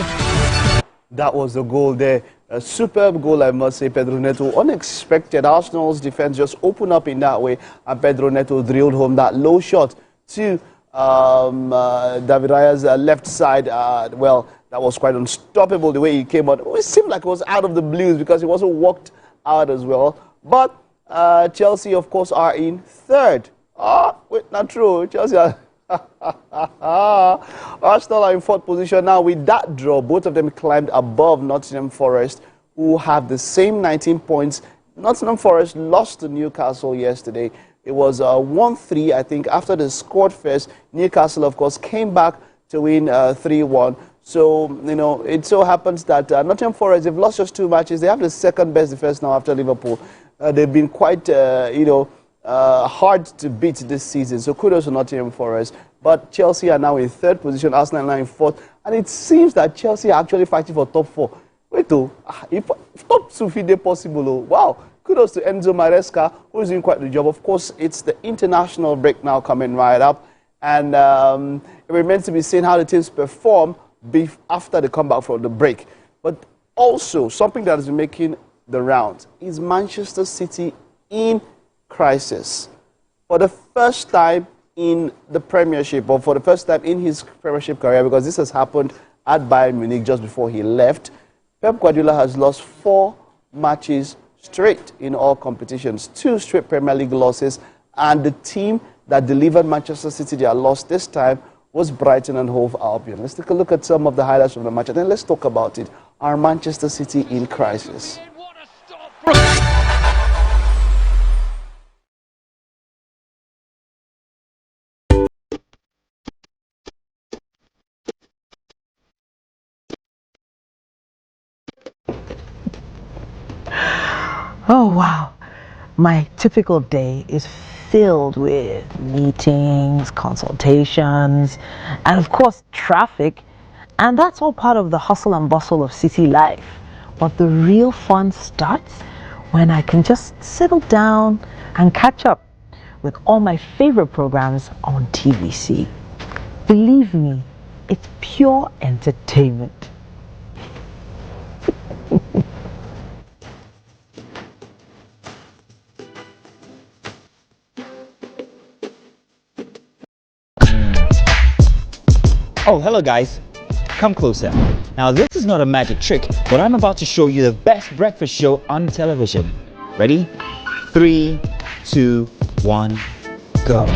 That was the goal there. A superb goal, I must say, Pedro Neto. Unexpected. Arsenal's defense just opened up in that way, and Pedro Neto drilled home that low shot to David Raya's left side. Well, that was quite unstoppable the way he came out. It seemed like it was out of the blues because he wasn't walked out as well. But Chelsea, of course, are in third. Wait, not true. Chelsea are... Arsenal are in fourth position now. With that draw, both of them climbed above Nottingham Forest, who have the same 19 points. Nottingham Forest lost to Newcastle yesterday. It was 1-3, I think. After they scored first, Newcastle, of course, came back to win 3-1. So, you know, it so happens that Nottingham Forest, they've lost just 2 matches. They have the second best defense now after Liverpool. They've been quite, hard to beat this season. So kudos to Nottingham Forest. But Chelsea are now in third position, Arsenal are now in fourth. And it seems that Chelsea are actually fighting for top 4. Wait, if top 2 feet possible, wow. Kudos to Enzo Maresca, who is doing quite the job. Of course, it's the international break now coming right up. And it remains to be seen how the teams perform after they come back from the break. But also, something that has been making the rounds is Manchester City in crisis. For the first time in the Premiership, or for the first time in his Premiership career, because this has happened at Bayern Munich just before he left, Pep Guardiola has lost 4 matches straight in all competitions, 2 straight Premier League losses, and the team that delivered Manchester City their loss this time was Brighton and Hove Albion. Let's take a look at some of the highlights from the match, and then let's talk about it. Are Manchester City in crisis? Oh wow, my typical day is filled with meetings, consultations, and of course traffic, and that's all part of the hustle and bustle of city life. But the real fun starts when I can just settle down and catch up with all my favorite programs on TVC. Believe me, it's pure entertainment. Oh, hello guys. Come closer. Now this is not a magic trick, but I'm about to show you the best breakfast show on television. Ready? 3, 2, 1, go.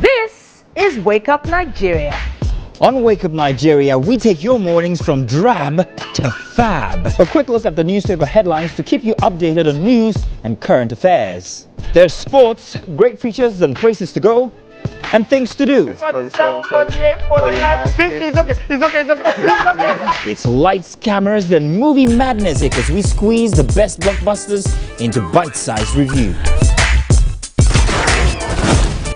This is Wake Up Nigeria. On Wake Up Nigeria, we take your mornings from drab to fab. A quick look at the newspaper headlines to keep you updated on news and current affairs. There's sports, great features and places to go, and things to do. It's lights, cameras, and movie madness as we squeeze the best blockbusters into bite-sized reviews.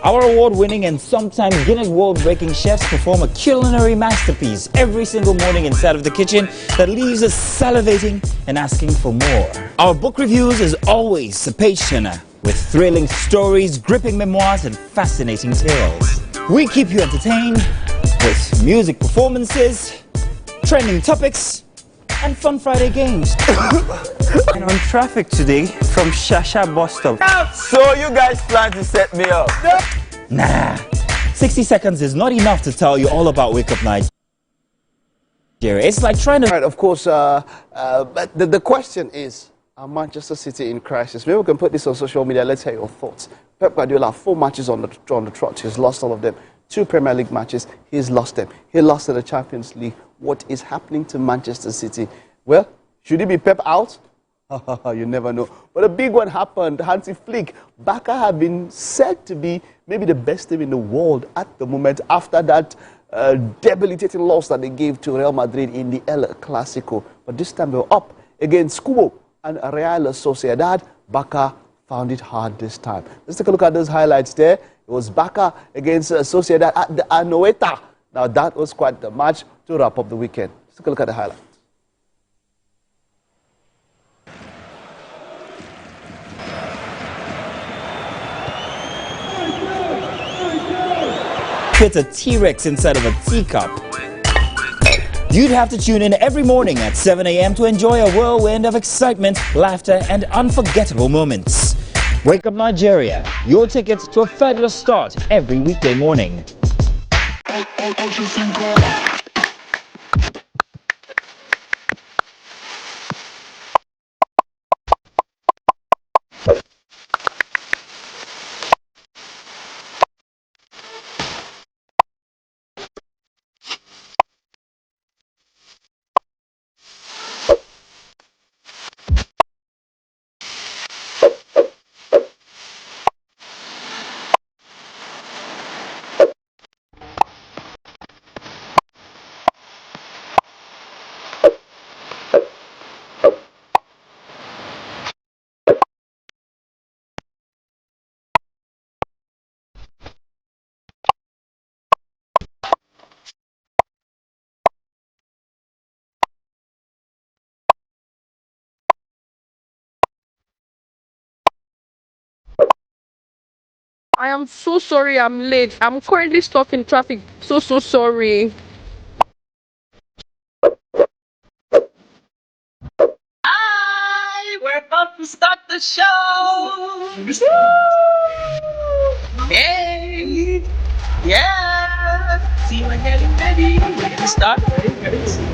Our award-winning and sometimes Guinness World-breaking chefs perform a culinary masterpiece every single morning inside of the kitchen that leaves us salivating and asking for more. Our book reviews is always a page-turner with thrilling stories, gripping memoirs, and fascinating tales. We keep you entertained with music performances, trending topics, and fun Friday games. And on traffic today from Shasha bus stop. So you guys plan to set me up? Nah, 60 seconds is not enough to tell you all about Wake Up Nigeria. It's like trying to... Right, of course, but the question is, are Manchester City in crisis? Maybe we can put this on social media. Let's hear your thoughts. Pep Guardiola, 4 matches on the trot. He's lost all of them. 2 Premier League matches, he's lost them. He lost in the Champions League. What is happening to Manchester City? Well, should he be Pep out? You never know. But a big one happened. Hansi Flick, Barca have been said to be maybe the best team in the world at the moment after that debilitating loss that they gave to Real Madrid in the El Clasico. But this time they were up against Cubo and Real Sociedad. Barca found it hard this time. Let's take a look at those highlights there. It was Barca against Sociedad at the Anoeta. Now that was quite the match to wrap up the weekend. Let's take a look at the highlights. It's a T-Rex inside of a teacup. You'd have to tune in every morning at 7 a.m. to enjoy a whirlwind of excitement, laughter, and unforgettable moments. Wake Up Nigeria, your tickets to a fabulous start every weekday morning. I am so sorry I'm late. I'm currently stuck in traffic. So sorry. Hi, we're about to start the show. Hey, yeah. See, we're getting ready. We're gonna start very soon.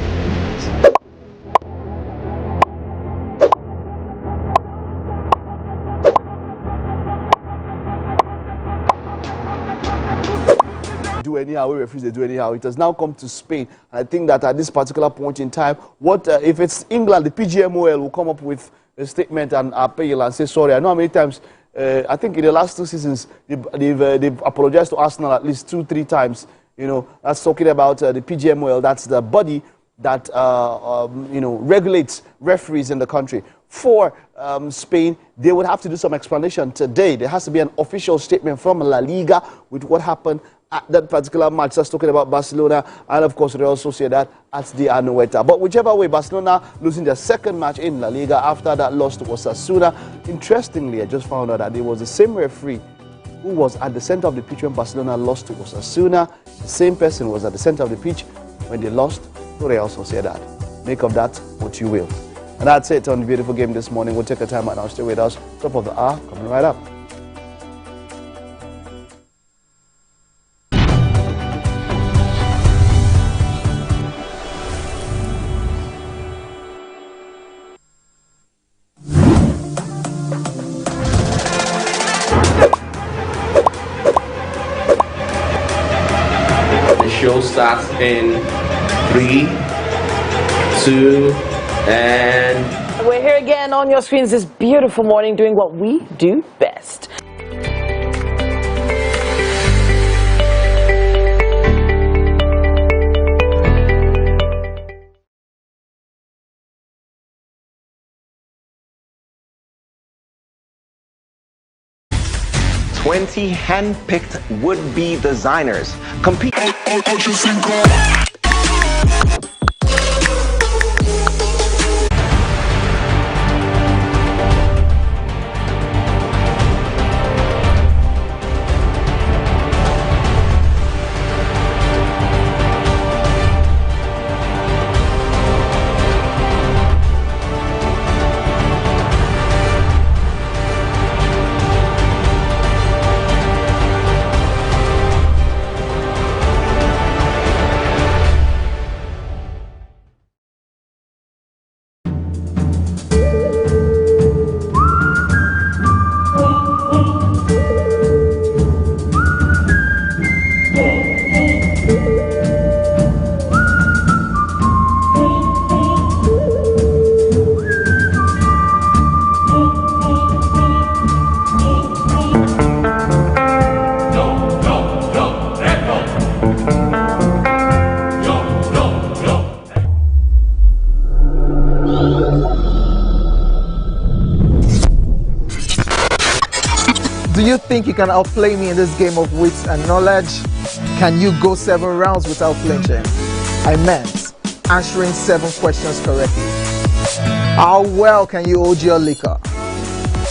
Do anyhow, we refuse to do anyhow. It has now come to Spain. And I think that at this particular point in time, what if it's England, the PGMOL will come up with a statement and appeal and say sorry. I know how many times, I think in the last 2 seasons, they've apologized to Arsenal at least 2-3 times. You know, that's talking about the PGMOL. That's the body that, you know, regulates referees in the country. For Spain, they would have to do some explanation today. There has to be an official statement from La Liga with what happened at that particular match. That's talking about Barcelona and, of course, Real Sociedad at the Anoeta. But whichever way, Barcelona losing their 2nd match in La Liga after that loss to Osasuna. Interestingly, I just found out that it was the same referee who was at the center of the pitch when Barcelona lost to Osasuna. The same person was at the center of the pitch when they lost to Real Sociedad. Make of that what you will. And that's it on the beautiful game this morning. We'll take a time out now. Stay with us. Top of the hour coming right up. start in 3, 2, and... We're here again on your screens this beautiful morning doing what we do best. "20 hand-picked would-be designers compete." Do you think you can outplay me in this game of wits and knowledge? Can you go 7 rounds without flinching? I meant answering 7 questions correctly. How well can you hold your liquor?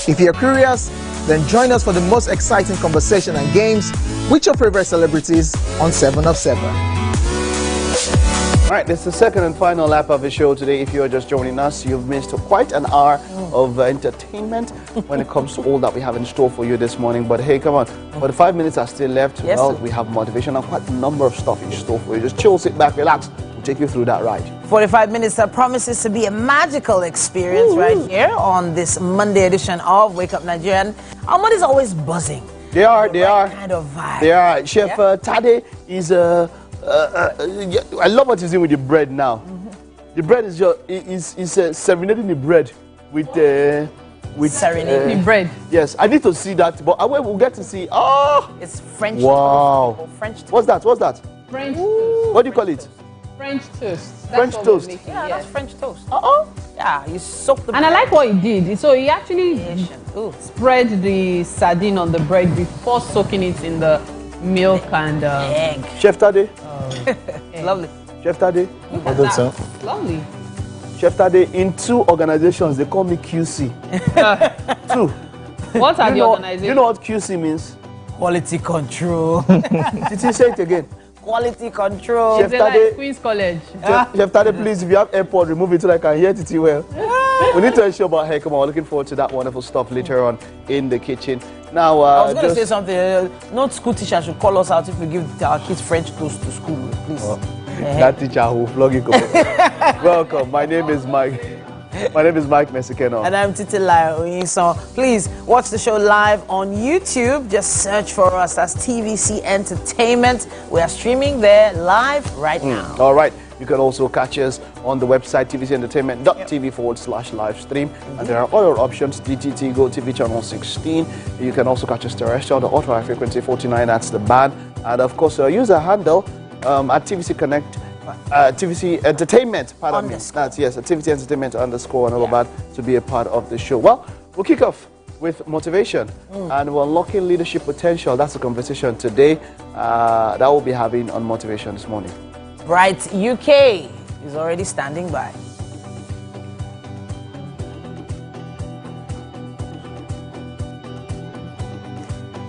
If you're curious, then join us for the most exciting conversation and games with your favorite celebrities on 7 of 7. All right, this is the second and final lap of the show today. If you're just joining us, you've missed quite an hour of entertainment when it comes to all that we have in store for you this morning. But hey, come on, 45 minutes are still left. Yes, well, sir. we have motivation and quite a number of stuff in store for you. Just chill, sit back, relax. We'll take you through that ride. 45 minutes that promises to be a magical experience right here on this Monday edition of Wake Up Nigerian. Our Monday's always buzzing. They are. Kind of vibe. They are. Chef Tade is I love what he's doing with the bread now. The bread is just serenading the bread with serenading bread. Yes, I need to see that, but we'll get to see. Oh, it's French. Wow. Toast. French toast. What's that? French toast. What do you call it? French toast. That's French what toast. we're making, Yeah, yes. that's French toast. Uh-oh. Yeah, you soak the And I like what he did. So he actually spread the sardine on the bread before soaking it in the milk and egg. Chef Tade. Lovely. Chef Tade. Look at that. Lovely. Chef Tade, in 2 organizations, they call me QC. 2. What are the organizations? You know what QC means? Quality control. Did you say it again? Quality control. Chef Tade, Queen's College. Chef Tade, please, if you have AirPod, remove it so I can hear it well. We need to ensure about, hey, come on, we're looking forward to that wonderful stuff later on in the kitchen. Now, I was going to say something. No school teacher should call us out if we give our kids French toast to school, please. That teacher who vlog you. Welcome. My name is Mike. My name is Mike Mesikeno. And I'm Titilayo. So please watch the show live on YouTube. Just search for us. That's TVC Entertainment. We are streaming there live right now. All right. You can also catch us on the website tvcentertainment.tv/live stream. And there are other options, DTT, GOTV channel 16. You can also catch us terrestrial, the ultra high frequency 49, that's the band. And of course, use a handle at TVC Connect, TVC Entertainment, pardon me. That's, yes, TVC Entertainment _ and all of that to be a part of the show. Well, we'll kick off with motivation and we're unlocking leadership potential. That's the conversation today that we'll be having on motivation this morning. Bright UK is already standing by.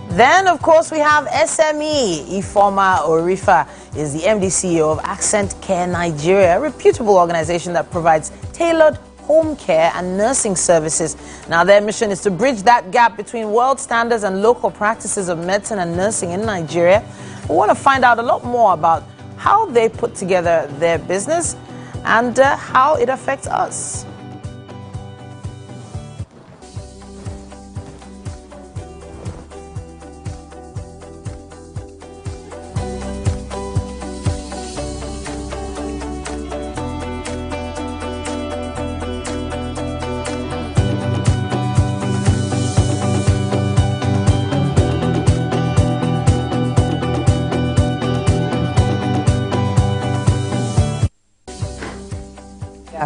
Then, of course, we have SME. Ifeoma Orifa is the MD CEO of Accent Care Nigeria, a reputable organization that provides tailored home care and nursing services. Now, their mission is to bridge that gap between world standards and local practices of medicine and nursing in Nigeria. We want to find out a lot more about how they put together their business and how it affects us.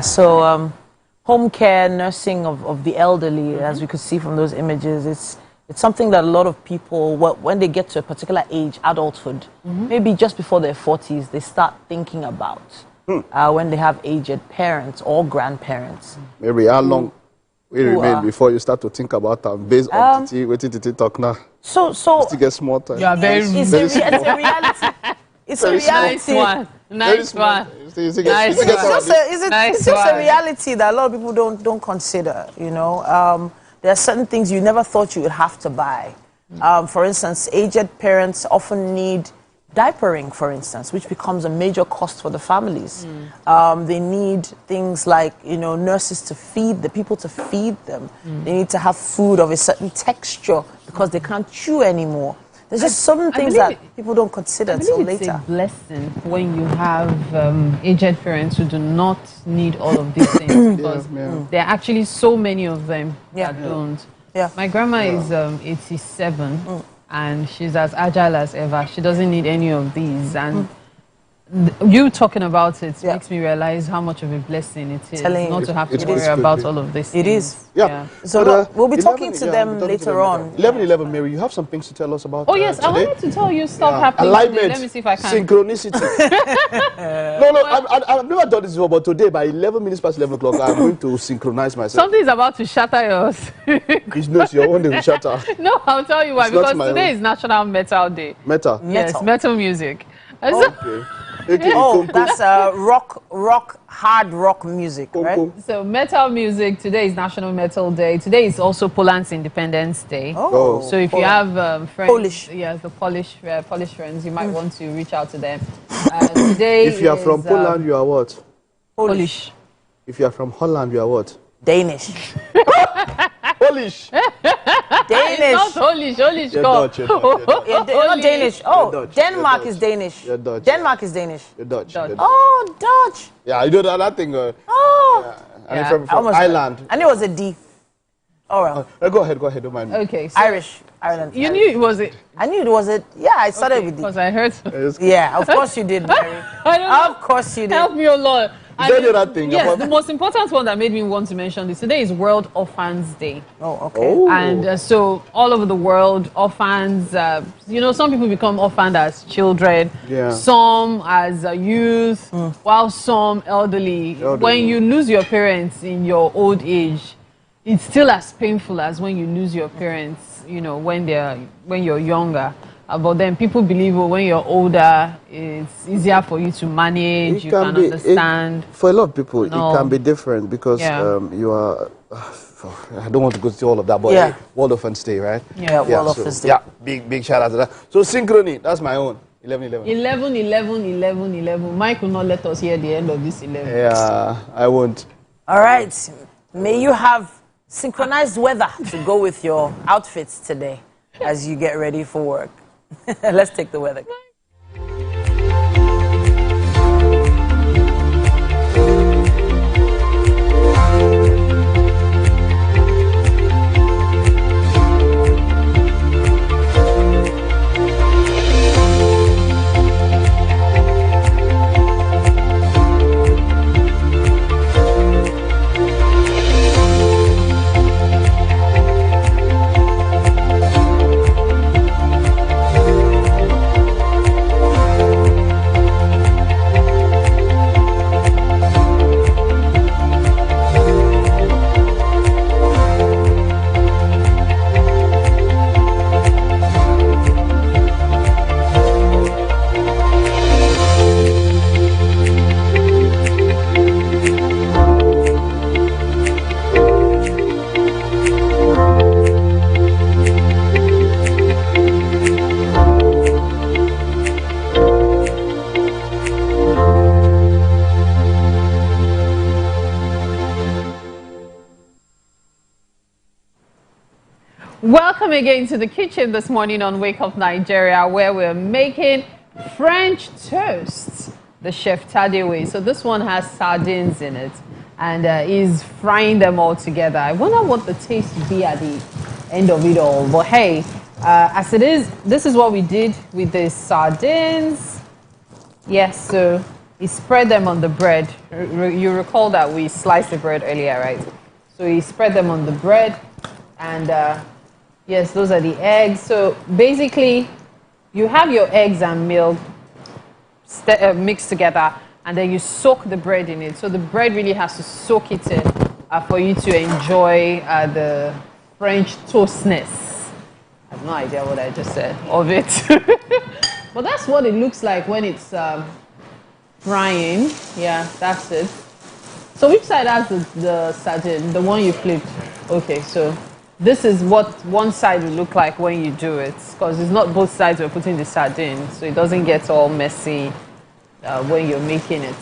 So home care, nursing of the elderly, as we could see from those images, it's something that a lot of people, when they get to a particular age, adulthood, maybe just before their 40s, they start thinking about when they have aged parents or grandparents. Maybe how long will remain before you start to think about them based on what Titi talk now? So still get small time. You are very it's a reality. It's a reality. Nice one. It's just a reality that a lot of people don't consider. You know, there are certain things you never thought you would have to buy. For instance, aged parents often need diapering, for instance, which becomes a major cost for the families. They need things like, you know, nurses to feed the people to feed them. They need to have food of a certain texture because they can't chew anymore. There's just some things that people don't consider until later. It's a blessing when you have aged parents who do not need all of these things because there are actually so many of them that don't. My grandma is 87 and she's as agile as ever. She doesn't need any of these. And you talking about it makes me realize how much of a blessing it is not to have to worry about all of this. It is. Yeah. So we'll be talking to them later on. 11:11, Mary, you have some things to tell us about. Oh yes, I wanted to tell you stuff happening. Alignment. Let me see if I can. Synchronicity. I've never done this before, but today by 11 minutes past 11 o'clock, I'm going to synchronize myself. Something is about to shatter yours. It's your own will shatter. No, I'll tell you why. Because today is National Metal Day. Metal? Yes, metal music. Okay. That's hard rock music, right? So metal music, today is National Metal Day. Today is also Poland's Independence Day. So if you have friends, the Polish friends, you might want to reach out to them. Today if you are from Poland, you are what? Polish. If you are from Holland, you are what? Danish. Polish. Danish. It's not Polish. Polish. You're Dutch. Not Danish. Oh, Dutch. Denmark is Danish. You're Dutch. Denmark is Danish. You're Dutch. Oh, Dutch. Yeah, you know that thing. I'm from Ireland. I knew it was a D. All right. Go ahead. Don't mind me. Okay. So Irish. Ireland. You knew it was it? I knew it was it. Yeah, I started with D. Because I heard. Yeah, of course you did, Mary. Of course you did. Help me a lot. Thing yes, the most important one that made me want to mention this today is World Orphans Day. Oh, okay. And so all over the world, orphans, some people become orphaned as children, some as youth, while some elderly. When you lose your parents in your old age, it's still as painful as when you lose your parents, when you're younger. But then people believe when you're older, it's easier for you to manage, you can understand. For a lot of people, it can be different because you are... I don't want to go through all of that, but World Orphans Day, right? Yeah, World Orphans Day. Yeah, big shout out to that. So synchrony, that's my own. 11:11. 11:11. Mike will not let us hear the end of this 11. Yeah, I won't. All right. May you have synchronized weather to go with your outfits today as you get ready for work. Let's take the weather. Welcome again to the kitchen this morning on Wake Up Nigeria, where we're making French toast the chef Tade way. So this one has sardines in it and he's frying them all together. I wonder what the taste will be at the end of it all. But hey, as it is, this is what we did with the sardines. Yes, so he spread them on the bread. You recall that we sliced the bread earlier, right? So he spread them on the bread, and yes, those are the eggs. So basically, you have your eggs and milk mixed together, and then you soak the bread in it. So the bread really has to soak it in for you to enjoy the French toastness. I have no idea what I just said of it. But that's what it looks like when it's frying. Yeah, that's it. So which side has the sardine? The one you flipped. Okay, so this is what one side will look like when you do it, because it's not both sides we're putting the sardine, so it doesn't get all messy when you're making it.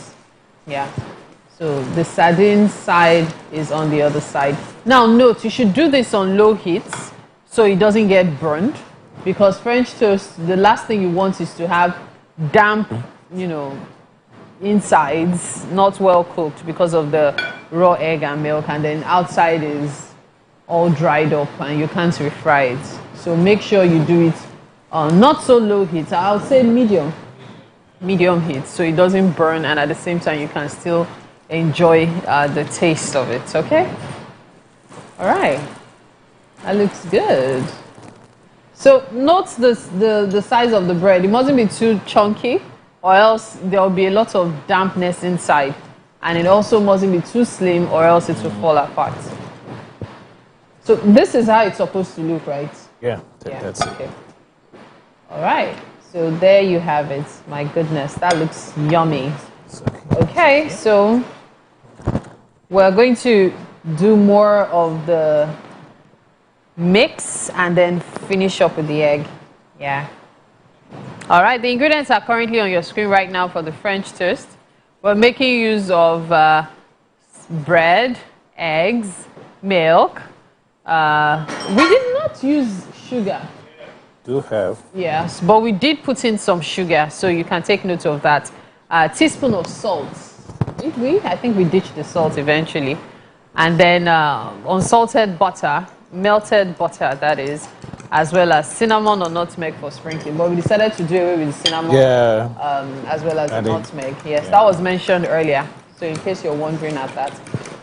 Yeah. So the sardine side is on the other side. Now note, you should do this on low heat so it doesn't get burned, because French toast, the last thing you want is to have damp, insides, not well cooked because of the raw egg and milk, and then outside is all dried up and you can't refry it. So make sure you do it on not so low heat, I'll say medium heat, so it doesn't burn, and at the same time you can still enjoy the taste of it. Okay, all right, that looks good. So note the size of the bread. It mustn't be too chunky, or else there will be a lot of dampness inside, and it also mustn't be too slim, or else it will fall apart. So this is how it's supposed to look, right? Yeah, that's okay. It. All right, so there you have it. My goodness, that looks yummy. Okay, so we're going to do more of the mix and then finish up with the egg. Yeah. All right, the ingredients are currently on your screen right now for the French toast. We're making use of bread, eggs, milk. We did not use sugar. Do have. Yes, but we did put in some sugar, so you can take note of that. A teaspoon of salt. Did we? I think we ditched the salt eventually. And then unsalted butter, melted butter, that is, as well as cinnamon or nutmeg for sprinkling. But we decided to do away with the cinnamon, as well as the nutmeg. Yes, that was mentioned earlier. So in case you're wondering at that,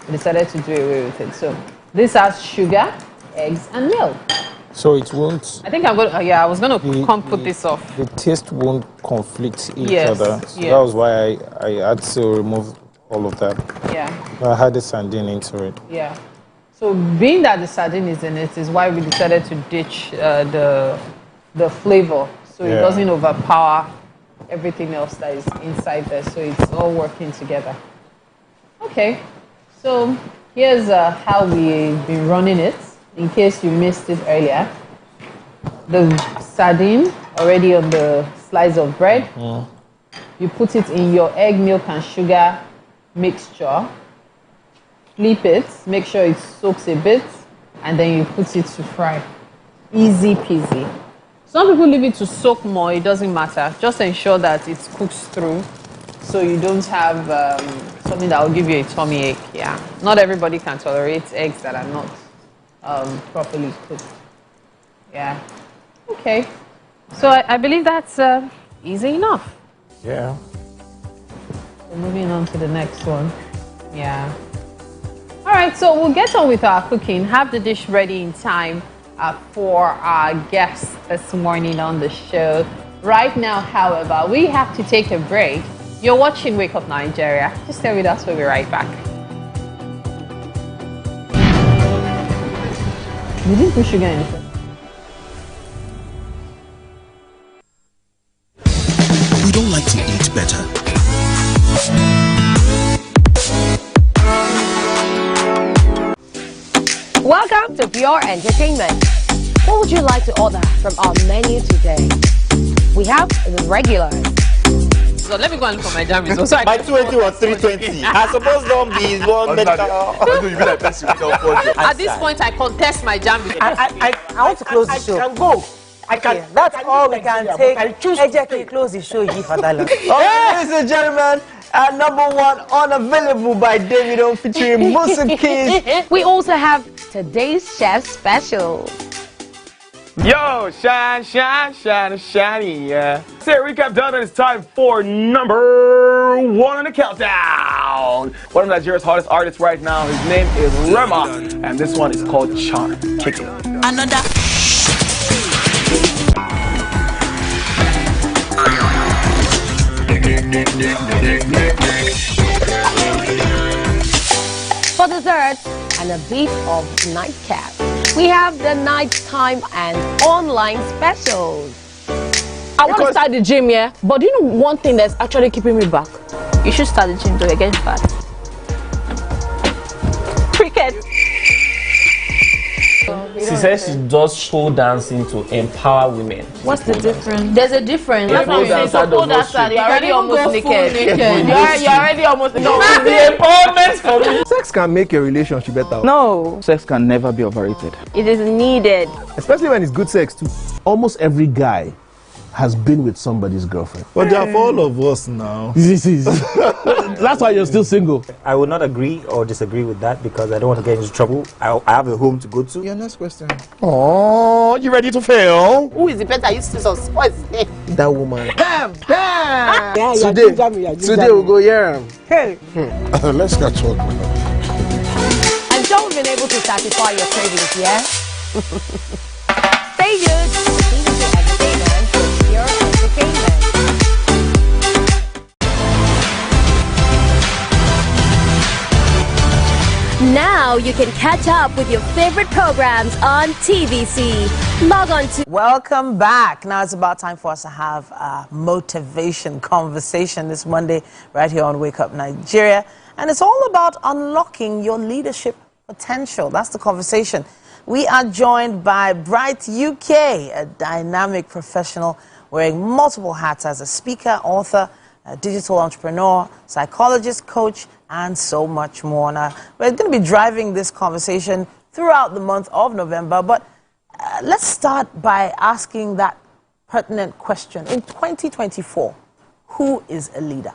we decided to do away with it. So this has sugar, eggs, and milk. So it won't... I think I'm going to... yeah, I was going to come put this off. The taste won't conflict each other. So that was why I had to remove all of that. Yeah. I had the sardine into it. Yeah. So being that the sardine is in it is why we decided to ditch the flavor. So it doesn't overpower everything else that is inside there. So it's all working together. Okay. So here's how we've been running it, in case you missed it earlier. The sardine already on the slice of bread. You put it in your egg, milk, and sugar mixture. Flip it, make sure it soaks a bit, and then you put it to fry. Easy peasy. Some people leave it to soak more, it doesn't matter. Just ensure that it cooks through, so you don't have something that will give you a tummy ache. Yeah, not everybody can tolerate eggs that are not properly cooked. Yeah. Okay. So I believe that's easy enough. Yeah. So moving on to the next one. Yeah. All right, so we'll get on with our cooking. Have the dish ready in time for our guests this morning on the show. Right now, however, we have to take a break. You're watching Wake Up Nigeria. Just stay with us. We'll be right back. You didn't put sugar in it. We don't like to eat better. Welcome to Pure Entertainment. What would you like to order from our menu today? We have the regulars. So let me go and look for my jam results. So my 20 was 320. I suppose don't be one medical. At this point, I contest my jam results. I want to close the show. I can go. I can. Okay, that's all we can take. Ejeki, close the show. Give for that. Ladies and gentlemen, number one, Unavailable by Davido featuring Musa Keys. We also have today's chef special. Yo, shiny, yeah. Say recap done, and it's time for number 1 on the countdown. One of Nigeria's hottest artists right now, his name is Rema, and this one is called Charm. Kick it. Another. For dessert and a bit of nightcap, we have the nighttime and online specials. I want to start the gym, yeah? But do you know one thing that's actually keeping me back? You should start the gym, though. You're getting fat. Cricket. She says she does pole dancing to empower women. What's the difference? There's a difference. That's what I'm saying. So pole dancer, you're already almost naked. You're already almost naked. No, the empowerment for me. Sex can make a relationship better. No. Sex can never be overrated. It is needed. Especially when it's good sex too. Almost every guy has been with somebody's girlfriend. But they are for all of us now. That's why you're still single. I would not agree or disagree with that because I don't want to get into trouble. I have a home to go to. Your next question. Oh, you ready to fail? Who is the better? You see some sports. That woman. Damn! Yeah, today we'll go here. Hey. Let's catch up. And don't been able to satisfy your cravings, yeah? Stay good. Entertainment for pure entertainment. Now you can catch up with your favorite programs on TVC. Log on to... Welcome back. Now it's about time for us to have a motivation conversation this Monday right here on Wake Up Nigeria. And it's all about unlocking your leadership potential. That's the conversation. We are joined by Bright UK, a dynamic professional wearing multiple hats as a speaker, author, a digital entrepreneur, psychologist, coach, and so much more. Now, we're going to be driving this conversation throughout the month of November, but let's start by asking that pertinent question. In 2024, who is a leader?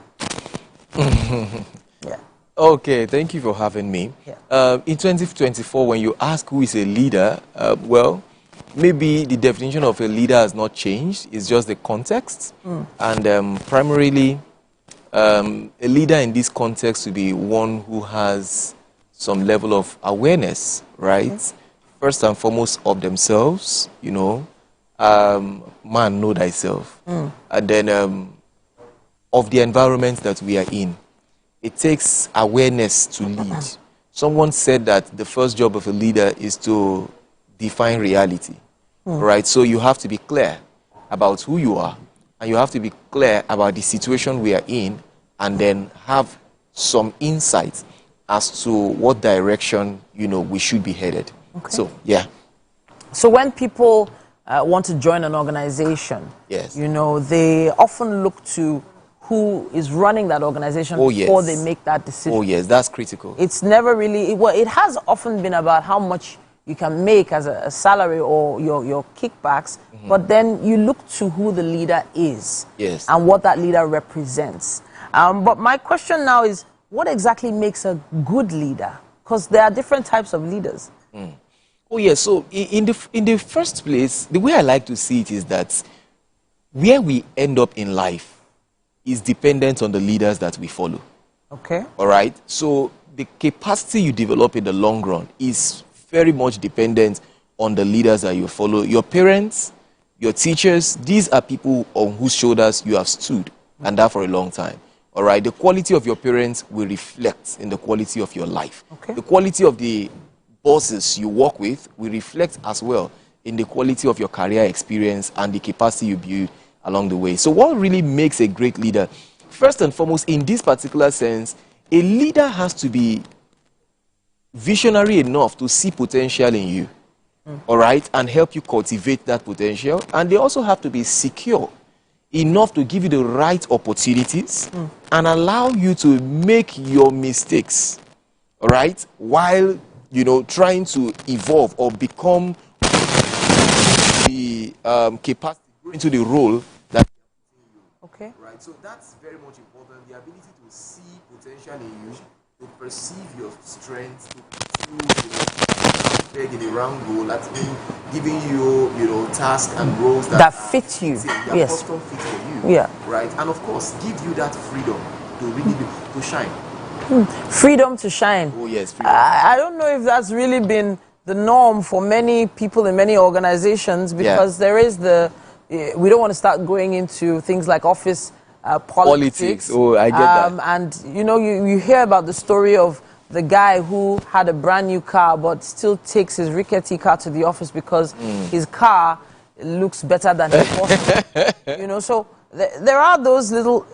Yeah. Okay, thank you for having me. Yeah. In 2024, when you ask who is a leader, well, maybe the definition of a leader has not changed. It's just the context. And primarily, a leader in this context would be one who has some level of awareness, right? First and foremost of themselves, you know. Man, know thyself. And then of the environment that we are in. It takes awareness to lead. Someone said that the first job of a leader is to define reality, right? So you have to be clear about who you are, and you have to be clear about the situation we are in, and then have some insight as to what direction, you know, we should be headed. Okay. So, yeah. So when people want to join an organization, yes, you know, they often look to who is running that organization before they make that decision. Oh, yes, that's critical. It's never really, well, it has often been about how much you can make as a salary or your kickbacks, but then you look to who the leader is and what that leader represents. But my question now is, what exactly makes a good leader? Because there are different types of leaders. Oh, yes, so in the first place, the way I like to see it is that where we end up in life is dependent on the leaders that we follow. Okay. All right? So the capacity you develop in the long run is very much dependent on the leaders that you follow. Your parents, your teachers, these are people on whose shoulders you have stood, and that for a long time. All right? The quality of your parents will reflect in the quality of your life. Okay. The quality of the bosses you work with will reflect as well in the quality of your career experience and the capacity you build along the way. So what really makes a great leader? First and foremost, in this particular sense, a leader has to be visionary enough to see potential in you, all right, and help you cultivate that potential. And they also have to be secure enough to give you the right opportunities and allow you to make your mistakes, all right, while, you know, trying to evolve or become the capacity into the role that okay, right. So that's very much important. The ability to see potential in you, to perceive your strengths, to pursue peg in a round hole. That's giving you, tasks and roles that fit you. Yes. Custom fit for you. Yeah. Right. And of course, give you that freedom to really to shine. Freedom to shine. Oh yes, freedom. I don't know if that's really been the norm for many people in many organizations, because there is we don't want to start going into things like office politics. Oh, I get that. And you hear about the story of the guy who had a brand new car but still takes his rickety car to the office because his car looks better than his boss. So there are those little,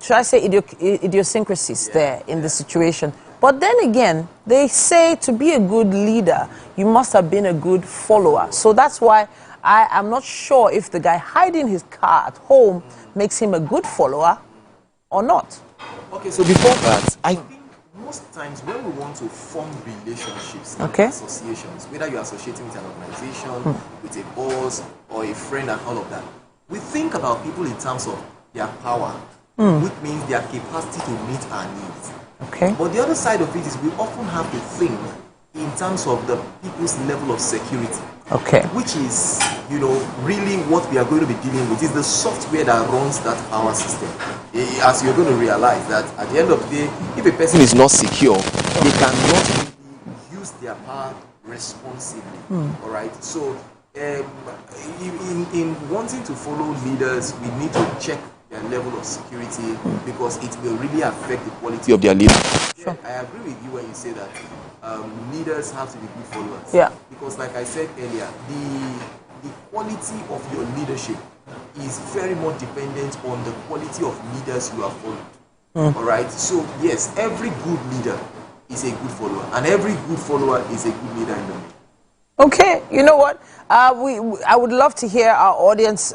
should I say, idiosyncrasies there in the situation. But then again, they say to be a good leader, you must have been a good follower. So that's why I'm not sure if the guy hiding his car at home makes him a good follower or not. Okay, so before that, I think most times when we want to form relationships and associations, whether you're associating with an organization, with a boss, or a friend and all of that, we think about people in terms of their power, which means their capacity to meet our needs. Okay. But the other side of it is we often have to think in terms of the people's level of security. Okay. Which is, really what we are going to be dealing with is the software that runs that power system. As you're going to realize that at the end of the day, if a person is not secure, they cannot really use their power responsibly. All right. So, in wanting to follow leaders, we need to check their level of security because it will really affect the quality of their leadership. Sure. I agree with you when you say that leaders have to be good followers. Yeah. Because like I said earlier, the quality of your leadership is very much dependent on the quality of leaders you have followed. All right. So yes, every good leader is a good follower, and every good follower is a good leader in the making. Okay, you know what? I would love to hear our audience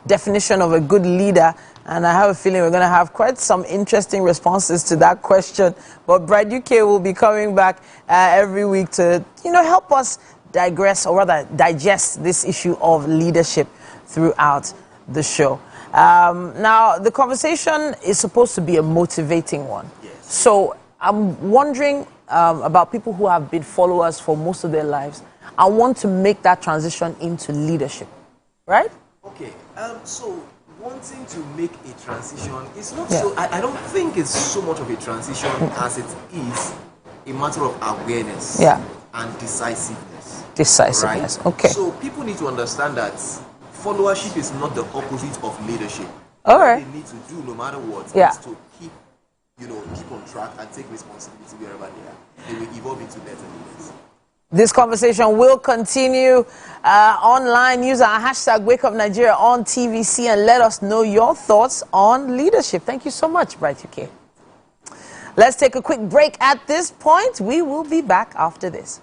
definition of a good leader, and I have a feeling we're going to have quite some interesting responses to that question. But Bride UK will be coming back every week to, help us digress, or rather digest this issue of leadership throughout the show. Now, the conversation is supposed to be a motivating one. Yes. So I'm wondering about people who have been followers for most of their lives. I want to make that transition into leadership, right? Okay, so wanting to make a transition is not so, I don't think it's so much of a transition as it is a matter of awareness and decisiveness. Decisiveness, right? Okay. So people need to understand that followership is not the opposite of leadership. All right. What they need to do, no matter what, is to keep on track and take responsibility wherever they are. They will evolve into better leaders. This conversation will continue online. Use our hashtag #WakeUpNigeria on TVC and let us know your thoughts on leadership. Thank you so much, Bright UK. Let's take a quick break at this point. We will be back after this.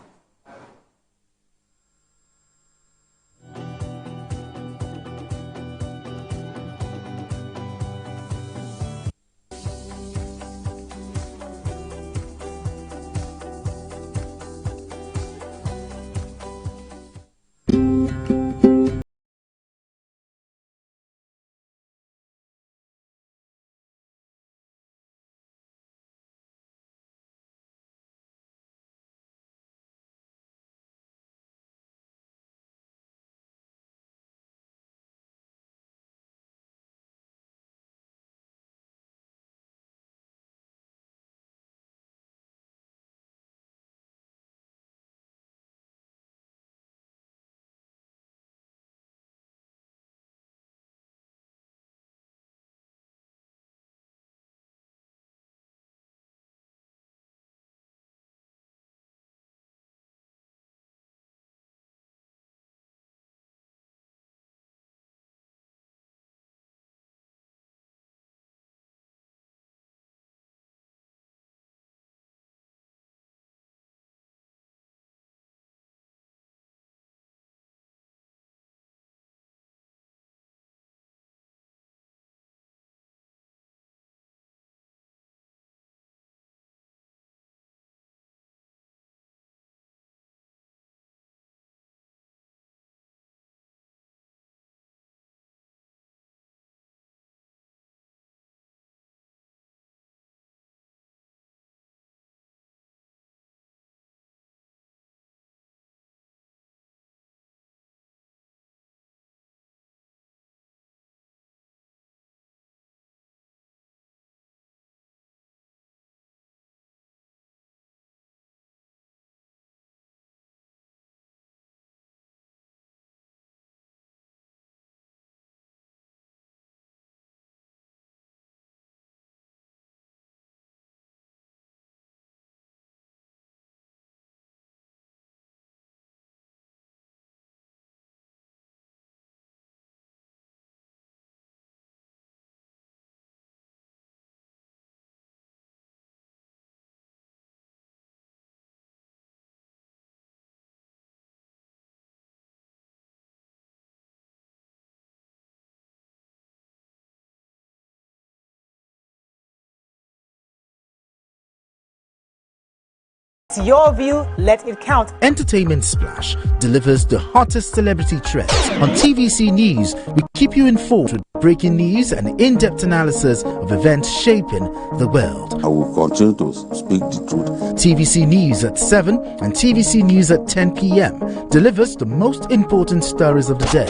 It's your view, let it count. Entertainment Splash delivers the hottest celebrity trends. On TVC News, we keep you informed with breaking news and in-depth analysis of events shaping the world. I will continue to speak the truth. TVC News at 7 and TVC News at 10 p.m. delivers the most important stories of the day.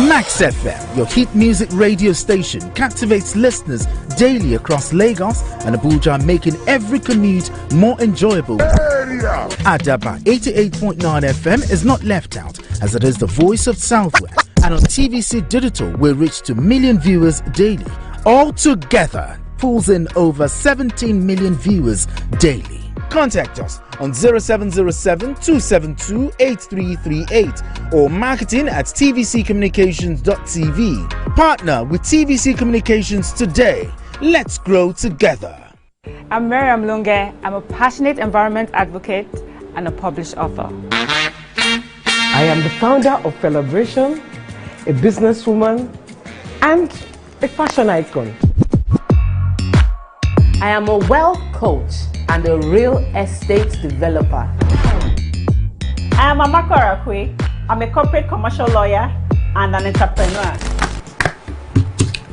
Max FM, your hit music radio station, captivates listeners daily across Lagos and Abuja, making every commute more enjoyable. Adaba 88.9 FM is not left out, as it is the voice of Southwest. And on TVC Digital, we reach 2 million viewers daily. All together, pulls in over 17 million viewers daily. Contact us on 0707-272-8338 or marketing at tvccommunications.tv. Partner with TVC Communications today. Let's grow together. I'm Miriam Lunge. I'm a passionate environment advocate and a published author. I am the founder of Celebration, a businesswoman, and a fashion icon. I am a wealth coach and a real estate developer. I am Amako Arakwe. I'm a corporate commercial lawyer and an entrepreneur.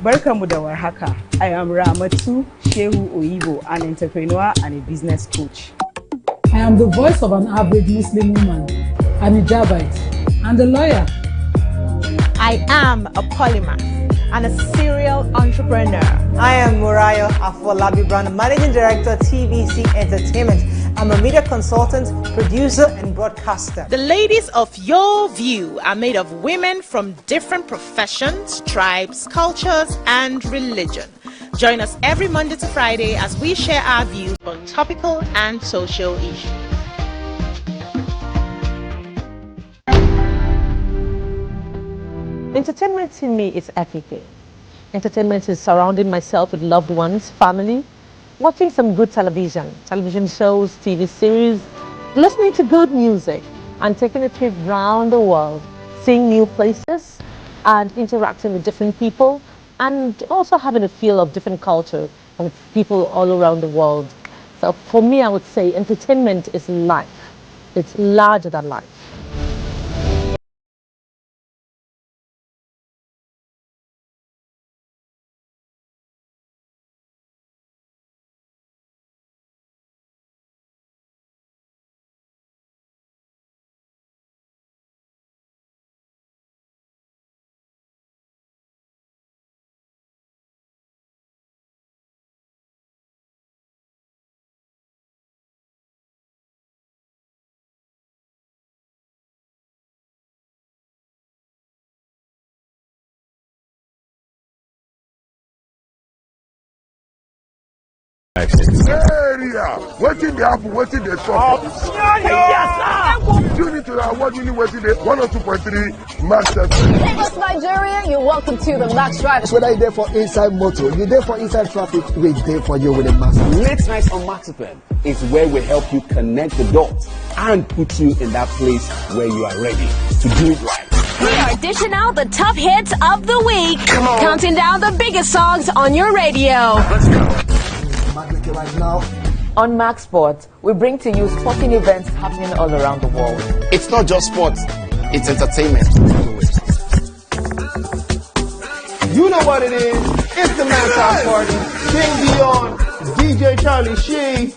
Welcome to Warhaka. I am Ramatu Shehu Oyibo, an entrepreneur and a business coach. I am the voice of an average Muslim woman, an hijabite, and a lawyer. I am a polymath and a serial entrepreneur. I am Muriah Afolabi Brown, Managing Director, TVC Entertainment. I'm a media consultant, producer, and broadcaster. The ladies of your view are made of women from different professions, tribes, cultures, and religion. Join us every Monday to Friday as we share our views on topical and social issues. Entertainment to me is everything. Entertainment is surrounding myself with loved ones, family, watching some good television shows, TV series, listening to good music, and taking a trip around the world, seeing new places, and interacting with different people, and also having a feel of different culture and people all around the world. So for me, I would say entertainment is life. It's larger than life. Area, waiting the apple, waiting the top. Tune into our award-winning waiting the 102.3 Max FM. Lagos, Nigeria, you're welcome to the Max Drive. Whether you're there for inside motor, you're there for inside traffic, we're there for you with a Max. Late nights on Max FM is where we help you connect the dots and put you in that place where you are ready to do it right. We are dishing out the top hits of the week, counting down the biggest songs on your radio. Let's go. Right now. On Max Sports, we bring to you sporting events happening all around the world. It's not just sports, it's entertainment. You know what it is. It's the Max House Party. King Dion, DJ Charlie Shee.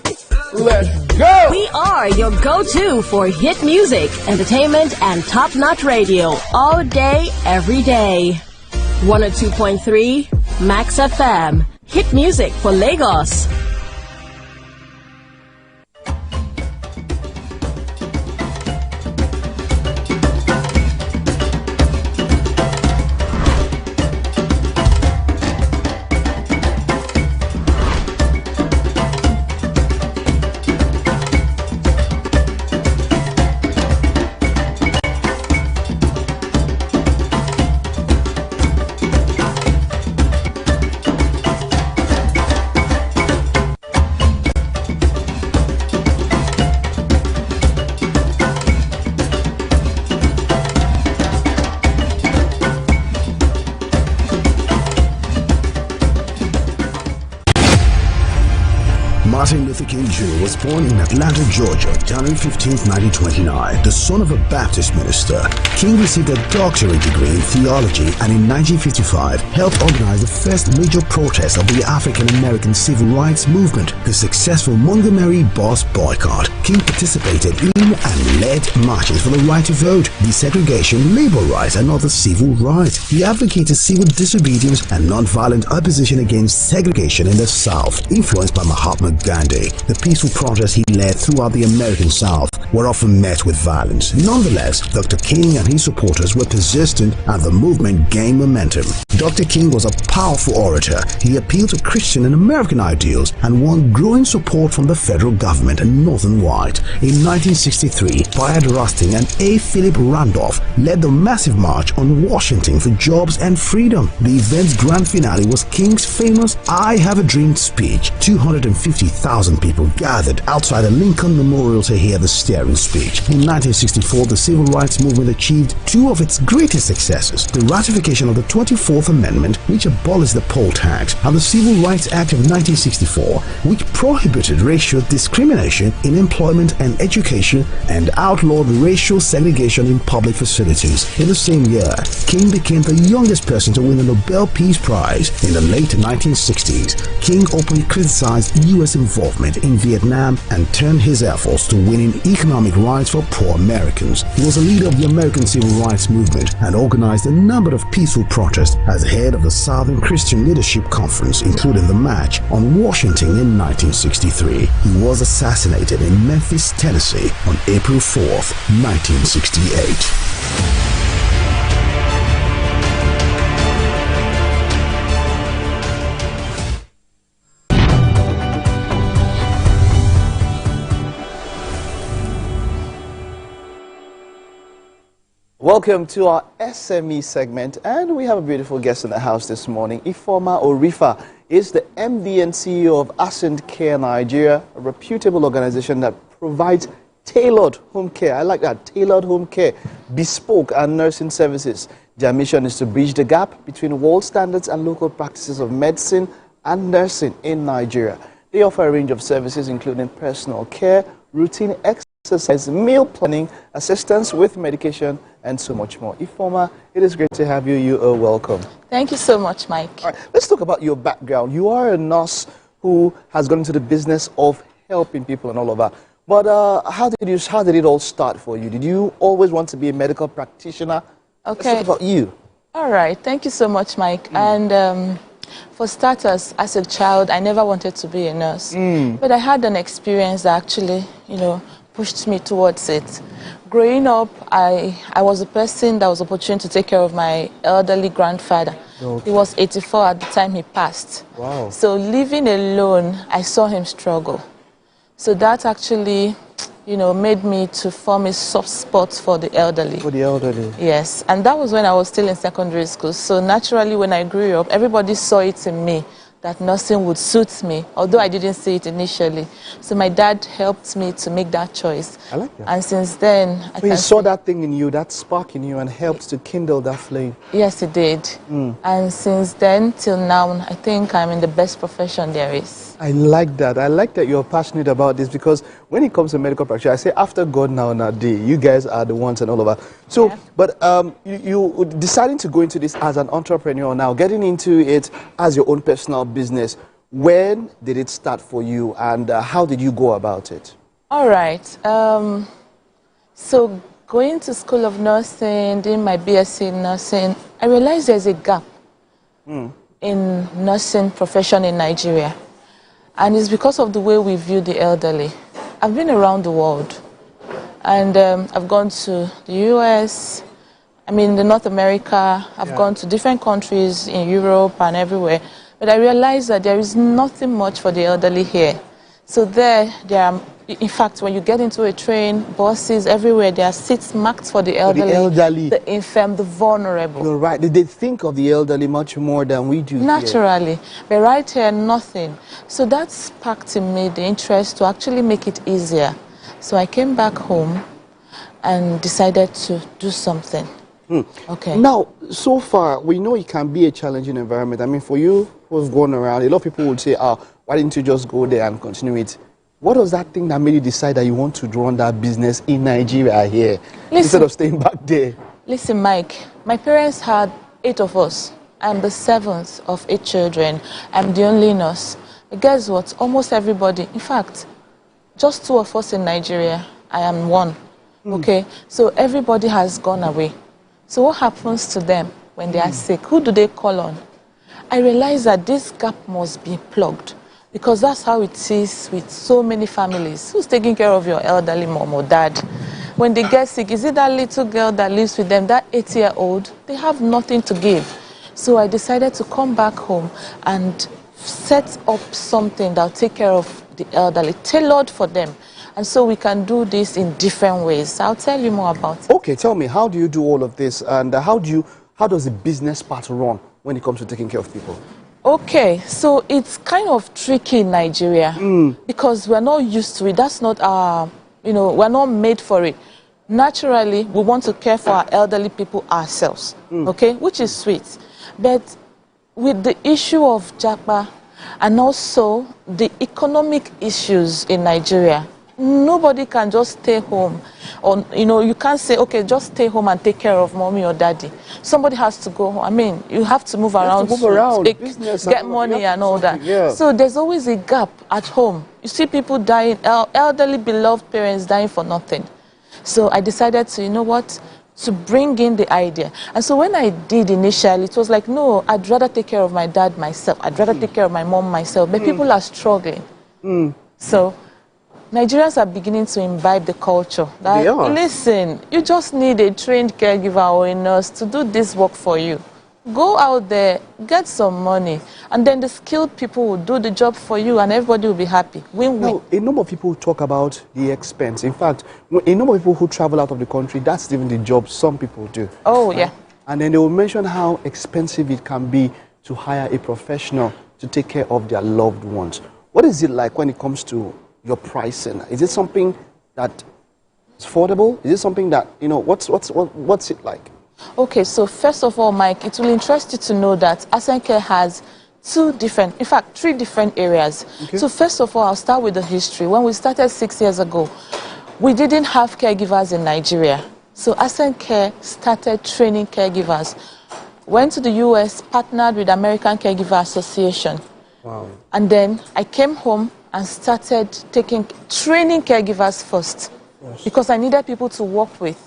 Let's go! We are your go-to for hit music, entertainment, and top-notch radio. All day, every day. 102.3 Max FM. Hit music for Lagos. Martin Luther King Jr. was born in Atlanta, Georgia, January 15, 1929. The son of a Baptist minister, King received a doctorate degree in theology and in 1955 helped organize the first major protest of the African American civil rights movement, the successful Montgomery bus boycott. King participated in and led marches for the right to vote, desegregation, labor rights, and other civil rights. He advocated civil disobedience and non-violent opposition against segregation in the South, influenced by Mahatma Gandhi. The peaceful protests he led throughout the American South were often met with violence. Nonetheless, Dr. King and his supporters were persistent and the movement gained momentum. Dr. King was a powerful orator. He appealed to Christian and American ideals and won growing support from the federal government and Northern White. In 1963, Bayard Rustin and A. Philip Randolph led the massive march on Washington for jobs and freedom. The event's grand finale was King's famous I Have a Dream speech. 250,000 people gathered outside the Lincoln Memorial to hear the stirring speech. In 1964, the civil rights movement achieved two of its greatest successes: the ratification of the 24th Amendment, which abolished the poll tax, and the Civil Rights Act of 1964, which prohibited racial discrimination in employment and education and outlawed racial segregation in public facilities. In the same year, King became the youngest person to win the Nobel Peace Prize. In the late 1960s, King openly criticized U.S. involvement in Vietnam and turned his efforts to winning economic rights for poor Americans. He was a leader of the American Civil Rights Movement and organized a number of peaceful protests as head of the Southern Christian Leadership Conference, including the March on Washington in 1963. He was assassinated in Memphis, Tennessee on April 4th, 1968. Welcome to our SME segment, and we have a beautiful guest in the house this morning. Ifeoma Orifa is the MD and CEO of Ascent Care Nigeria, a reputable organization that provides tailored home care. I like that, tailored home care, bespoke and nursing services. Their mission is to bridge the gap between world standards and local practices of medicine and nursing in Nigeria. They offer a range of services including personal care, routine exercise, meal planning, assistance with medication, and so much more. Ifeoma, it is great to have you. You are welcome. Thank you so much, Mike. All right, let's talk about your background. You are a nurse who has gone into the business of helping people and all of that. But how did it all start for you? Did you always want to be a medical practitioner? Okay. Let's talk about you. All right. Thank you so much, Mike. And for starters, as a child, I never wanted to be a nurse. But I had an experience that actually, pushed me towards it. Growing up, I was a person that was opportune to take care of my elderly grandfather. Okay. He was 84 at the time he passed. Wow. So living alone, I saw him struggle. So that actually, made me to form a soft spot for the elderly. For the elderly. Yes, and that was when I was still in secondary school. So naturally, when I grew up, everybody saw it in me that nursing would suit me, although I didn't see it initially. So my dad helped me to make that choice. I like that. And since then... So he saw that thing in you, that spark in you, and helped to kindle that flame. Yes, he did. And since then till now, I think I'm in the best profession there is. I like that. I like that you're passionate about this, because when it comes to medical practice, I say after God now day, you guys are the ones and all of that. So, yeah. But you deciding to go into this as an entrepreneur now, getting into it as your own personal business, when did it start for you, and how did you go about it? All right. So going to School of Nursing, doing my BSc in nursing, I realized there's a gap in nursing profession in Nigeria. And it's because of the way we view the elderly. I've been around the world, and I've gone to the US, North America, I've gone to different countries in Europe and everywhere. But I realized that there is nothing much for the elderly here. So there are, in fact, when you get into a train, buses, everywhere, there are seats marked for the elderly, the infirm, the vulnerable. You're right. They think of the elderly much more than we do naturally here. But right here, nothing. So that sparked in me the interest to actually make it easier. So I came back home and decided to do something. Okay. Now, so far, we know it can be a challenging environment. For you who've gone around, a lot of people would say, Why didn't you just go there and continue it? What was that thing that made you decide that you want to run that business in Nigeria here instead of staying back there? Listen, Mike, my parents had 8 of us. I'm the 7th of 8 children. I'm the only nurse. But guess what? Almost everybody, in fact, just 2 of us in Nigeria. I am 1. Okay? So everybody has gone away. So what happens to them when they are sick? Who do they call on? I realize that this gap must be plugged because that's how it is with so many families. Who's taking care of your elderly mom or dad? When they get sick, is it that little girl that lives with them, that 8-year-old? They have nothing to give. So I decided to come back home and set up something that will take care of the elderly, tailored for them. And so we can do this in different ways. I'll tell you more about it. Okay, tell me, how do you do all of this? And how does the business part run when it comes to taking care of people? Okay, so it's kind of tricky in Nigeria because we're not used to it. That's not our, we're not made for it. Naturally, we want to care for our elderly people ourselves, okay, which is sweet. But with the issue of Japa and also the economic issues in Nigeria, nobody can just stay home. Or, you can't say, okay, just stay home and take care of mommy or daddy. Somebody has to go home. I mean, you have to move around, get money and all that. Yeah. So there's always a gap at home. You see people dying, elderly beloved parents dying for nothing. So I decided to, to bring in the idea. And so when I did initially, it was like, no, I'd rather take care of my dad myself. I'd rather take care of my mom myself. But people are struggling. So Nigerians are beginning to imbibe the culture. That, they are. Listen, you just need a trained caregiver or a nurse to do this work for you. Go out there, get some money, and then the skilled people will do the job for you and everybody will be happy. Win-win. Now, a number of people talk about the expense. In fact, a number of people who travel out of the country, that's even the job some people do. Oh, yeah. And then they will mention how expensive it can be to hire a professional to take care of their loved ones. What is it like when it comes to your pricing? Is it something that is affordable? Is it something that, what's it like? Okay, so first of all, Mike, it will interest you to know that Asenke has 3 different areas. Okay. So first of all, I'll start with the history. When we started 6 years ago, we didn't have caregivers in Nigeria. So Asenke started training caregivers. Went to the US, partnered with American Caregiver Association. Wow. And then I came home and started training caregivers first. Yes. Because I needed people to work with.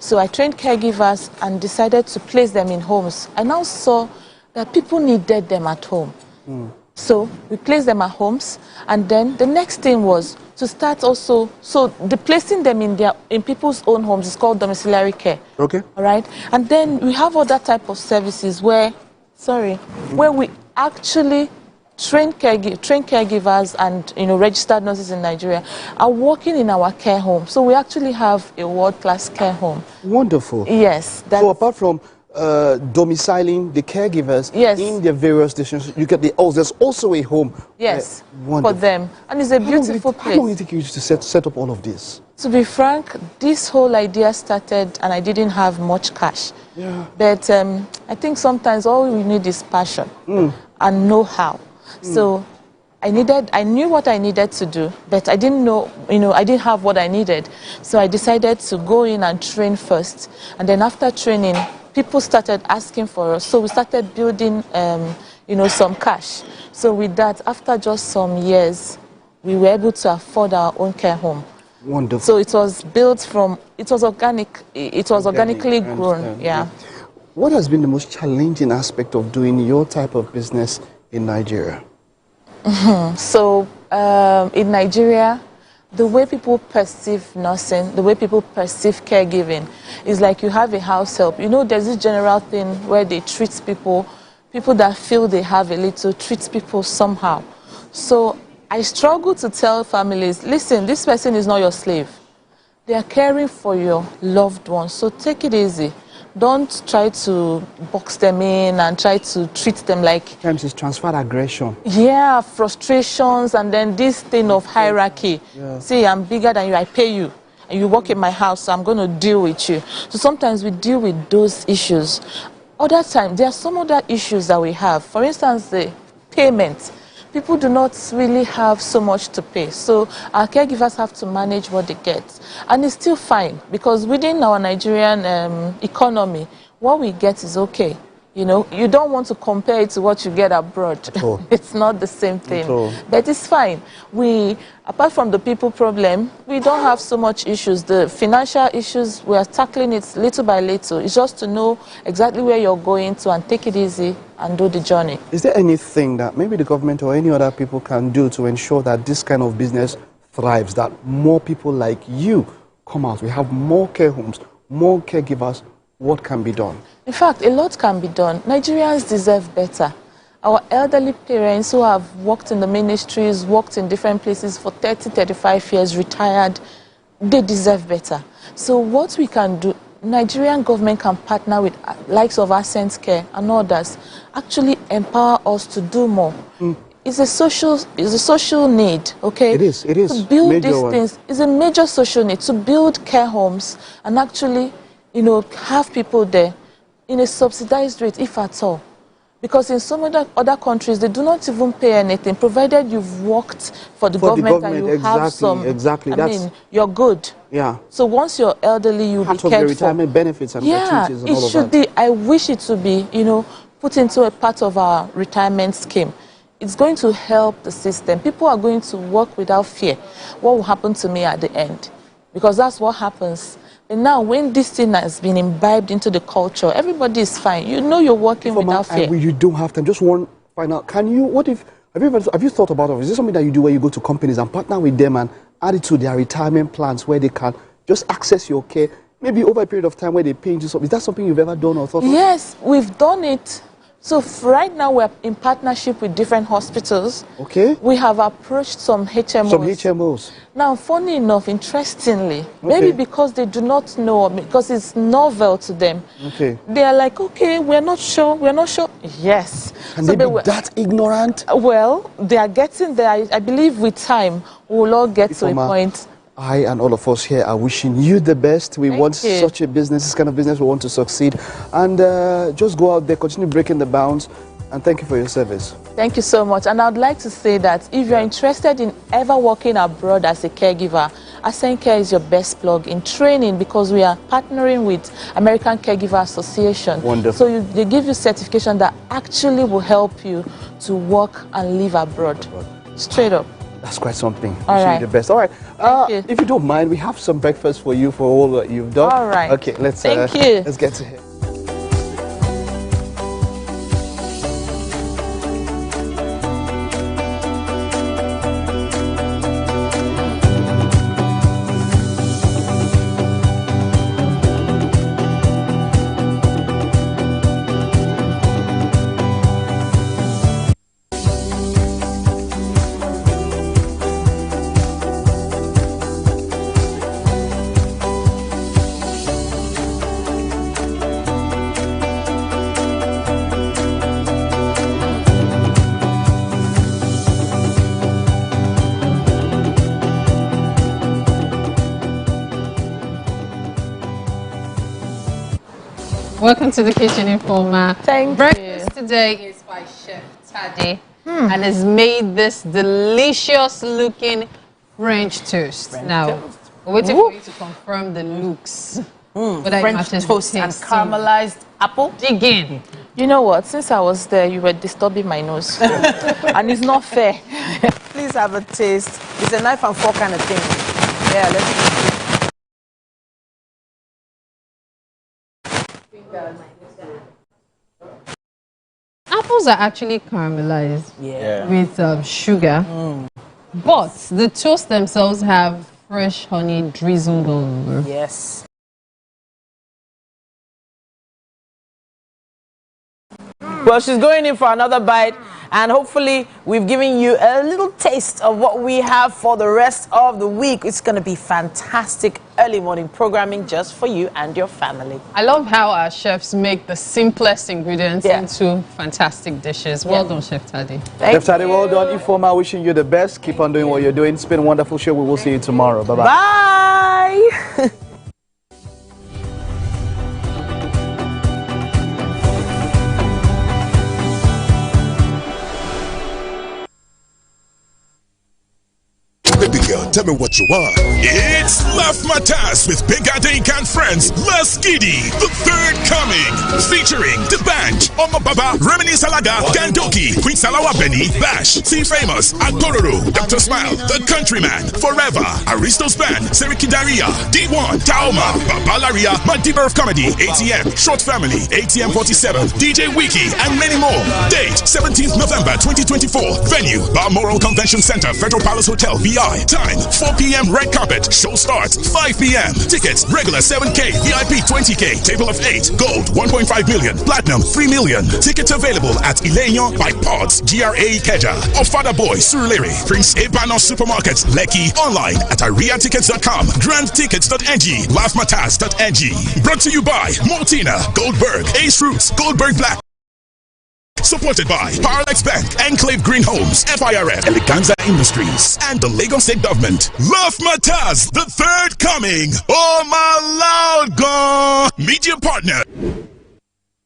So I trained caregivers and decided to place them in homes. I now saw that people needed them at home. So we placed them at homes. And then the next thing was to start also, so the placing them in people's own homes is called domiciliary care. Okay. All right. And then we have other type of services where we actually trained caregivers and registered nurses in Nigeria are working in our care home. So we actually have a world-class care home. Wonderful. Yes. So apart from domiciling the caregivers in their various stations, there's also a home. Yes, for them. And it's a beautiful place. How long did it take you to set up all of this? To be frank, this whole idea started and I didn't have much cash. Yeah. But I think sometimes all we need is passion and know-how. So I knew what I needed to do, but I didn't know, I didn't have what I needed. So I decided to go in and train first. And then after training, people started asking for us. So we started building, some cash. So with that, after just some years, we were able to afford our own care home. Wonderful. So it was built it was organic, it was organically grown, yeah. What has been the most challenging aspect of doing your type of business in Nigeria? So in Nigeria, the way people perceive nursing, the way people perceive caregiving is like you have a house help. There's this general thing where they treat people that feel they have a little, treat people somehow. So I struggle to tell families, listen, this person is not your slave. They are caring for your loved ones, so take it easy. Don't try to box them in and try to treat them like... Sometimes it's transferred aggression. Yeah, frustrations and then this thing of hierarchy. Yeah. See, I'm bigger than you, I pay you. And you work in my house, so I'm going to deal with you. So sometimes we deal with those issues. Other times, there are some other issues that we have. For instance, the payment. people do not really have so much to pay. So our caregivers have to manage what they get. And it's still fine because within our Nigerian economy, what we get is okay. You know, you don't want to compare it to what you get abroad. It's not the same thing. But it's fine. Apart from the people problem, we don't have so much issues. The financial issues, we are tackling it little by little. It's just to know exactly where you're going to and take it easy and do the journey. Is there anything that maybe the government or any other people can do to ensure that this kind of business thrives, that more people like you come out? We have more care homes, more caregivers. What can be done? In fact, a lot can be done. Nigerians deserve better. Our elderly parents who have worked in the ministries, worked in different places for 30, 35 years, retired, they deserve better. So what we can do, Nigerian government can partner with likes of Ascent Care and others, actually empower us to do more. It's a social need, okay? It is. To build these things, it's a major social need, to build care homes and actually, you know, have people there in a subsidized rate, if at all. Because in some other countries, they do not even pay anything, provided you've worked for the government and you have some. Exactly. I mean, you're good. Yeah. So once you're elderly, you'll be cared for. Part of your retirement benefits and gratuities and all of that. It should be. I wish it to be, you know, put into a part of our retirement scheme. It's going to help the system. People are going to work without fear. What will happen to me at the end? Because that's what happens. And now, when this thing has been imbibed into the culture, everybody is fine. You know you're working without fear. You don't have time. Just one final. Can you? What if? Have you thought about it? Is this something that you do where you go to companies and partner with them and add it to their retirement plans where they can just access your care, maybe over a period of time where they pay into something? Is that something you've ever done or thought of? Yes, we've done it. So right now we're in partnership with different hospitals. Okay. We have approached some HMOs. Some HMOs. Now, funny enough, interestingly, maybe because they do not know, or because it's novel to them, they are like, okay, we're not sure. Yes. Can they be that ignorant? Well, they are getting there. I believe with time, we'll all get to a point. I and all of us here are wishing you the best. We want such a business, this kind of business, we want to succeed. And just go out there, continue breaking the bounds. And thank you for your service. Thank you so much. And I'd like to say that if you're interested in ever working abroad as a caregiver, Ascent Care is your best plug in training, because we are partnering with American Caregiver Association. Wonderful. So they give you certification that actually will help you to work and live abroad. Straight up. That's quite something. All right. You the best. All right. If you don't mind, we have some breakfast for you for all that you've done. All right. Okay, let's Thank you. Let's get to it. Welcome to the Kitchen Informer. Breakfast today is by Chef Tade and has made this delicious looking French toast. Now, we're waiting for you to confirm the looks. French toast and caramelized apple. Dig in. You know what? Since I was there, you were disturbing my nose. And it's not fair. Please have a taste. It's a knife and fork kind of thing. Yeah, let's Apples are actually caramelized with sugar, but the toast themselves have fresh honey drizzled all over. Yes. Well, she's going in for another bite, and hopefully we've given you a little taste of what we have for the rest of the week. It's going to be fantastic early morning programming just for you and your family. I love how our chefs make the simplest ingredients into fantastic dishes. Well done, Chef Tade. Chef Tade, well done. Informa, wishing you the best. Keep on doing what you're doing. It's been a wonderful show. We will see you tomorrow. Bye-bye. Bye. Tell me what you want. It's Love Matters with Big Adink and friends. Les Giddy, the third coming. Featuring The Band, Oma Baba, Remini Salaga, Gandoki, Queen Salawa Benny, Bash, T Famous, Agbororo, Dr. Smile, The Countryman, Forever, Aristo's Band, Seriki Daria, D1, Taoma, Babalaria, Madiba of Comedy, ATM, Short Family, ATM 47, DJ Wiki, and many more. Date 17th November 2024. Venue Balmoral Convention Center, Federal Palace Hotel, VI. Time 4 p.m. Red carpet. Show starts 5 p.m. Tickets regular 7K, VIP 20K, table of 8, gold 1.5 million, platinum 3 million. Tickets available at Ileño by Pods, GRA Ikeja, Ofada Boy, Surulere, Prince Ebano Supermarkets, Lekki, online at ariatickets.com, grandtickets.ng, laughmatas.ng. Brought to you by Mortina, Goldberg, Ace Fruits, Goldberg Black. Supported by Paralex Bank, Enclave Green Homes, FIRF, Eleganza Industries, and the Lagos State Government. Love Matters, the third coming. Oh my Lord God! Media partner.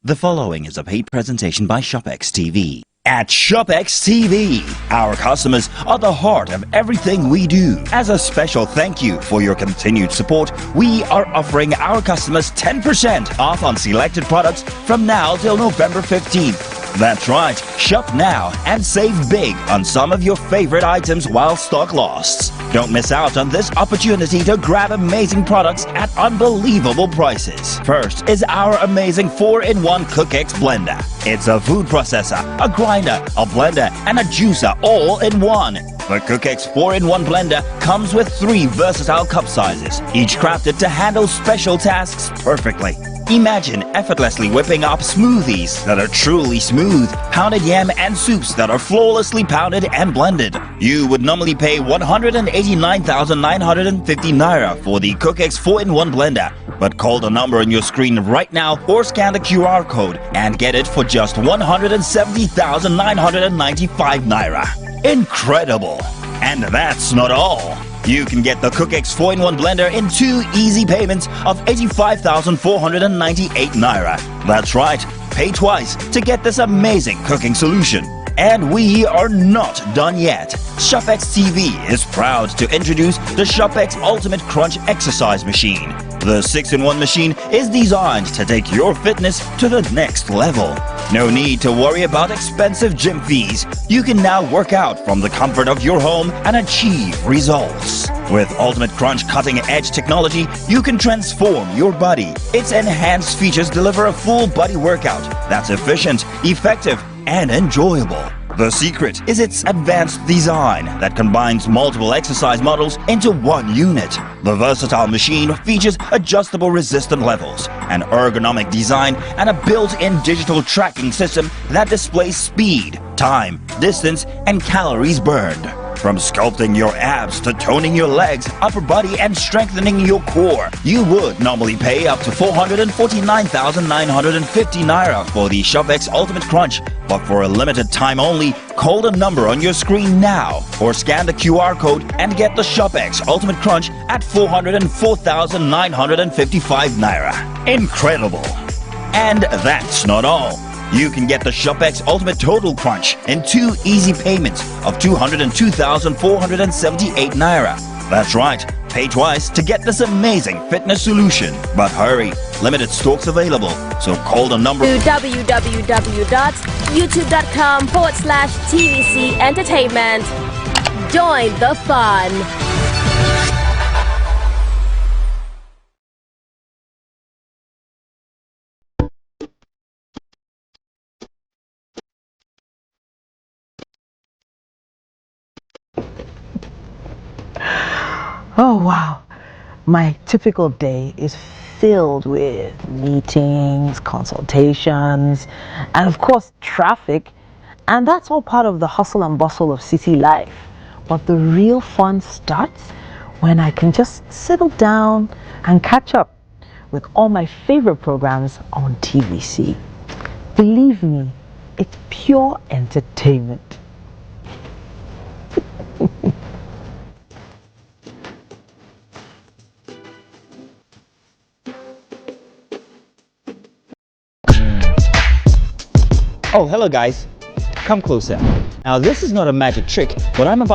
The following is a paid presentation by ShopX TV. At ShopX TV, our customers are the heart of everything we do. As a special thank you for your continued support, we are offering our customers 10% off on selected products from now till November 15th. That's right, shop now and save big on some of your favorite items while stock lasts. Don't miss out on this opportunity to grab amazing products at unbelievable prices. First is our amazing 4-in-1 CookX blender. It's a food processor, a grinder, a blender, and a juicer all in one. The CookX 4-in-1 blender comes with 3 versatile cup sizes, each crafted to handle special tasks perfectly. Imagine effortlessly whipping up smoothies that are truly smooth, pounded yam and soups that are flawlessly pounded and blended. You would normally pay 189,950 naira for the CookX 4-in-1 blender, but call the number on your screen right now or scan the QR code and get it for just 170,995 naira. Incredible! And that's not all. You can get the CookX 4-in-1 blender in 2 easy payments of 85,498 naira. That's right, pay twice to get this amazing cooking solution. And we are not done yet. ShopX TV is proud to introduce the ShopX Ultimate Crunch Exercise Machine. The 6-in-1 machine is designed to take your fitness to the next level. No need to worry about expensive gym fees. You can now work out from the comfort of your home and achieve results. With Ultimate Crunch cutting-edge technology, you can transform your body. Its enhanced features deliver a full body workout that's efficient, effective, and enjoyable. The secret is its advanced design that combines multiple exercise models into one unit. The versatile machine features adjustable resistance levels, an ergonomic design, and a built-in digital tracking system that displays speed, time, distance, and calories burned. From sculpting your abs to toning your legs, upper body, and strengthening your core, you would normally pay up to 449,950 naira for the ShopX Ultimate Crunch. But for a limited time only, call the number on your screen now or scan the QR code and get the ShopX Ultimate Crunch at 404,955 naira. Incredible! And that's not all. You can get the ShopX Ultimate Total Crunch in 2 easy payments of 202,478 naira. That's right, pay twice to get this amazing fitness solution. But hurry, limited stocks available, so call the number to www.youtube.com/tvcentertainment. Join the fun. Oh wow, my typical day is filled with meetings, consultations, and of course traffic, and that's all part of the hustle and bustle of city life. But the real fun starts when I can just settle down and catch up with all my favorite programs on TVC. Believe me, it's pure entertainment. Oh, hello guys. Come closer. Now this is not a magic trick, but I'm about